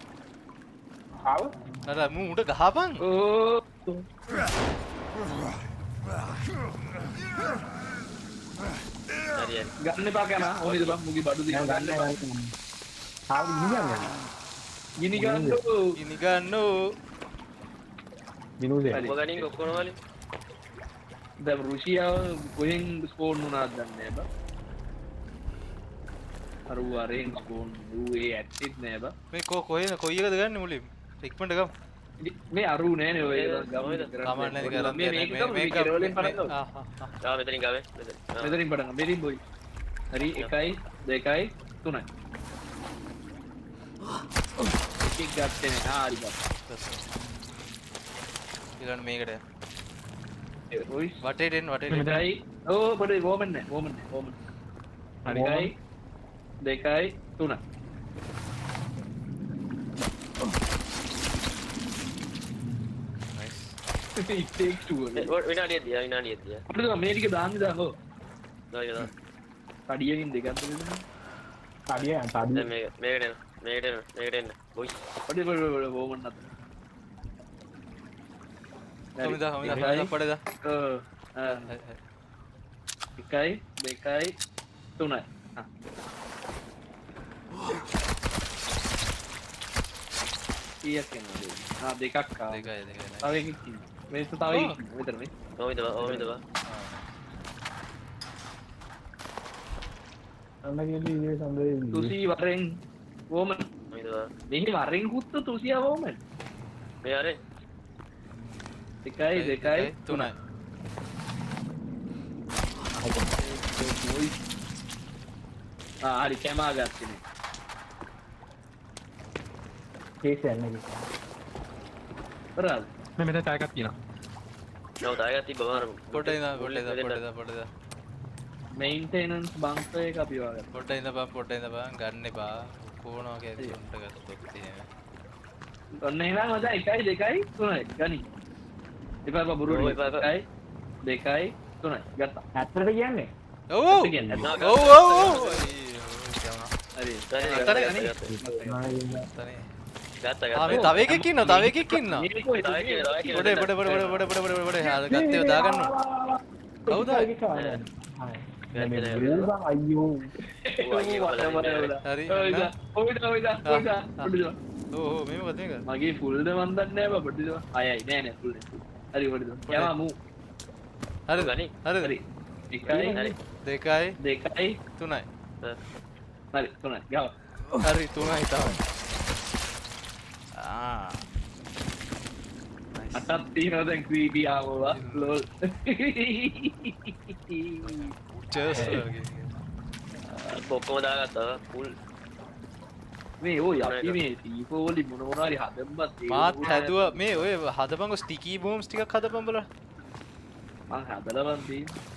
ආව අර මූට ගහපන් ඕ හරි ගන්න එපා කන ඕනිද බං මුගේ බඩු දිහා ගන්න එපා ආව ඉන්නේ ගිනි ගන්නෝ ඉනි ගන්නෝ විනෝදේ ඔබ ගනින් ඔක්කොම වලින් දැන් රුසියාව කොහෙන් ස්කෝන් වුණාද දන්නේ නැහැ බා අර ඌ අරෙන් ස්කෝන් ඌ ඒ ඇක්ටිව් නෑ බා මේ කොහෙද කොයි එකද ගන්න මුලින් ඉක්මනට ගමු මේ අරු නෑනේ ඔය කොහෙද? කමන්න නැති කරන්නේ මේ මේක තමයි මේ කෙරවලින් පටන් ගමු ආ මෙතනින් ගාවේ මෙතනින් පටන් ගමු මෙතනින් බොයි හරි 1 2 3 එකක් ගත්තේ නෑ හරි ගත්තා ඊළඟ මේකට ඒ රොයිස් වටේට එන්න වටේට එකයි ඕ පොඩි වෝමන් නෑ වෝමන් හරි 1 2 3 නයිස් it takes two විනාඩියක් දියා විනාඩියක් දියා අපිට මේ ටික දාන්න දාහෝ දායලා කඩියකින් දෙකක් දෙන්න කඩිය දැන් මේකට එන්න බොයි පොඩි වෝමන් නැත හමිදා පඩේදා එකයි දෙකයි තුනයි කීයක් එනවද දෙකක් ආවා දෙකයි තව එකක් ඉන්නවා මේක තව එකක් විතර මේ ඕමිදවා අන්නගේ ඉන්නේ සම්දේ තුසි වරෙන් වෝමන් ඕමිදවා මෙහි වරෙන් කුත්ත තුසියා වෝමන් මේ ආරේ එකයි දෙකයි තුනයි හරි කැමා ගත්තනේ කේස් යන්නේ බරාද මේ මෙතන තව එකක් තියෙනවා නෝ දායගත්ති බවර පොඩ්ඩ මේන්ටේනන්ස් බංකර් එක අපි වාගත්තා පොඩ්ඩ ඉඳපන් ගන්න එපා කොනවා කියලා උන්ට ගත්තොත් තියෙනවා ඔන්න එහෙනම් මචං එකයි දෙකයි තුනයි ගනි එපා බබුරු එකයි දෙකයි තුනයි ගත්තා ඇත්තට කියන්නේ ඔව් ඇත්ත කියන්නේ නැත්නම් හරි මේ තව එකෙක් ඉන්නවා මේක කොහෙද පොඩ ගත්තේ දාගන්න කවුද අයියෝ හරි ඕ මේ මොකද මේක මගේ ෆුල්ද මන් දන්නේ නැහැ බබඩි අයයි නෑ නෑ ෆුල් හරි වඩිද යමු මූ හරි ගනි හරි එකයි දෙකයි දෙකයි තුනයි හරි තුනයි ගාව හරි තුනයි තමයි අටක් තියෙනවා දැන් ක්‍රීපි ආවවා ලෝල් චර්ස් ඔක්කොම දාගත්තා ෆුල් මේ ඔය අපි මේ ටීෆෝ වලින් මොන මොනවා හරි හදම්බත් මාත් හැදුවා මේ ඔය හදපංග ස්ටිකී බෝම්ස් ටිකක් හදපන් බලන්න මං හදලා බන් තියෙන්නේ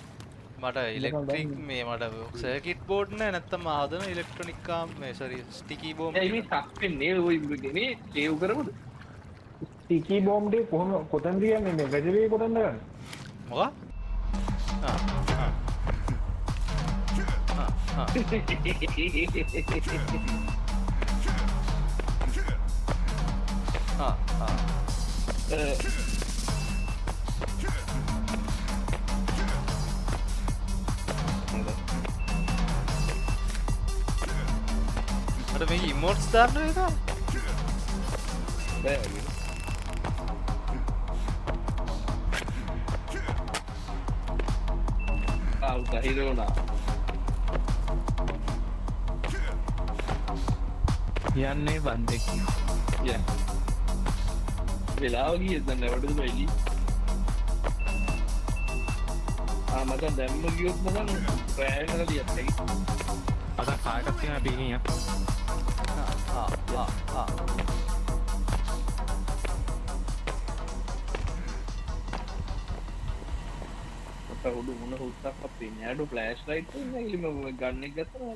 මට ඉලෙක්ට්‍රික් මේ මට සර්කිට් බෝඩ් නෑ නැත්තම් හදන ඉලෙක්ට්‍රොනික් කාම් මේ සෝරි ස්ටිකී බෝම් ඒ මේ සක්පෙන්නේ ඔය මේ සේව් කරමුද ටිකි බෝම්බ් දෙක කොහොම කොතනද යන්නේ මේ ගජවේ කොතනද ගන්නේ මොකක් අර මේ ඉමෝට්ස් දාන්න එක බෑ හිරෝනා යන්නේ බන්දෙක් ය වෙලාව ගියද නැවටද වෙලි මචං දැම්ම ගියොත් මචං ප්‍රෑයකට ලියත් හැකි අද කායකක් තියෙනවා බීනිය උඩු මොන හුත්තක් අපේ නෑඩු ෆ්ලෑෂ් ලයිට් එක ඉලිම ගන්න එක ගත්තා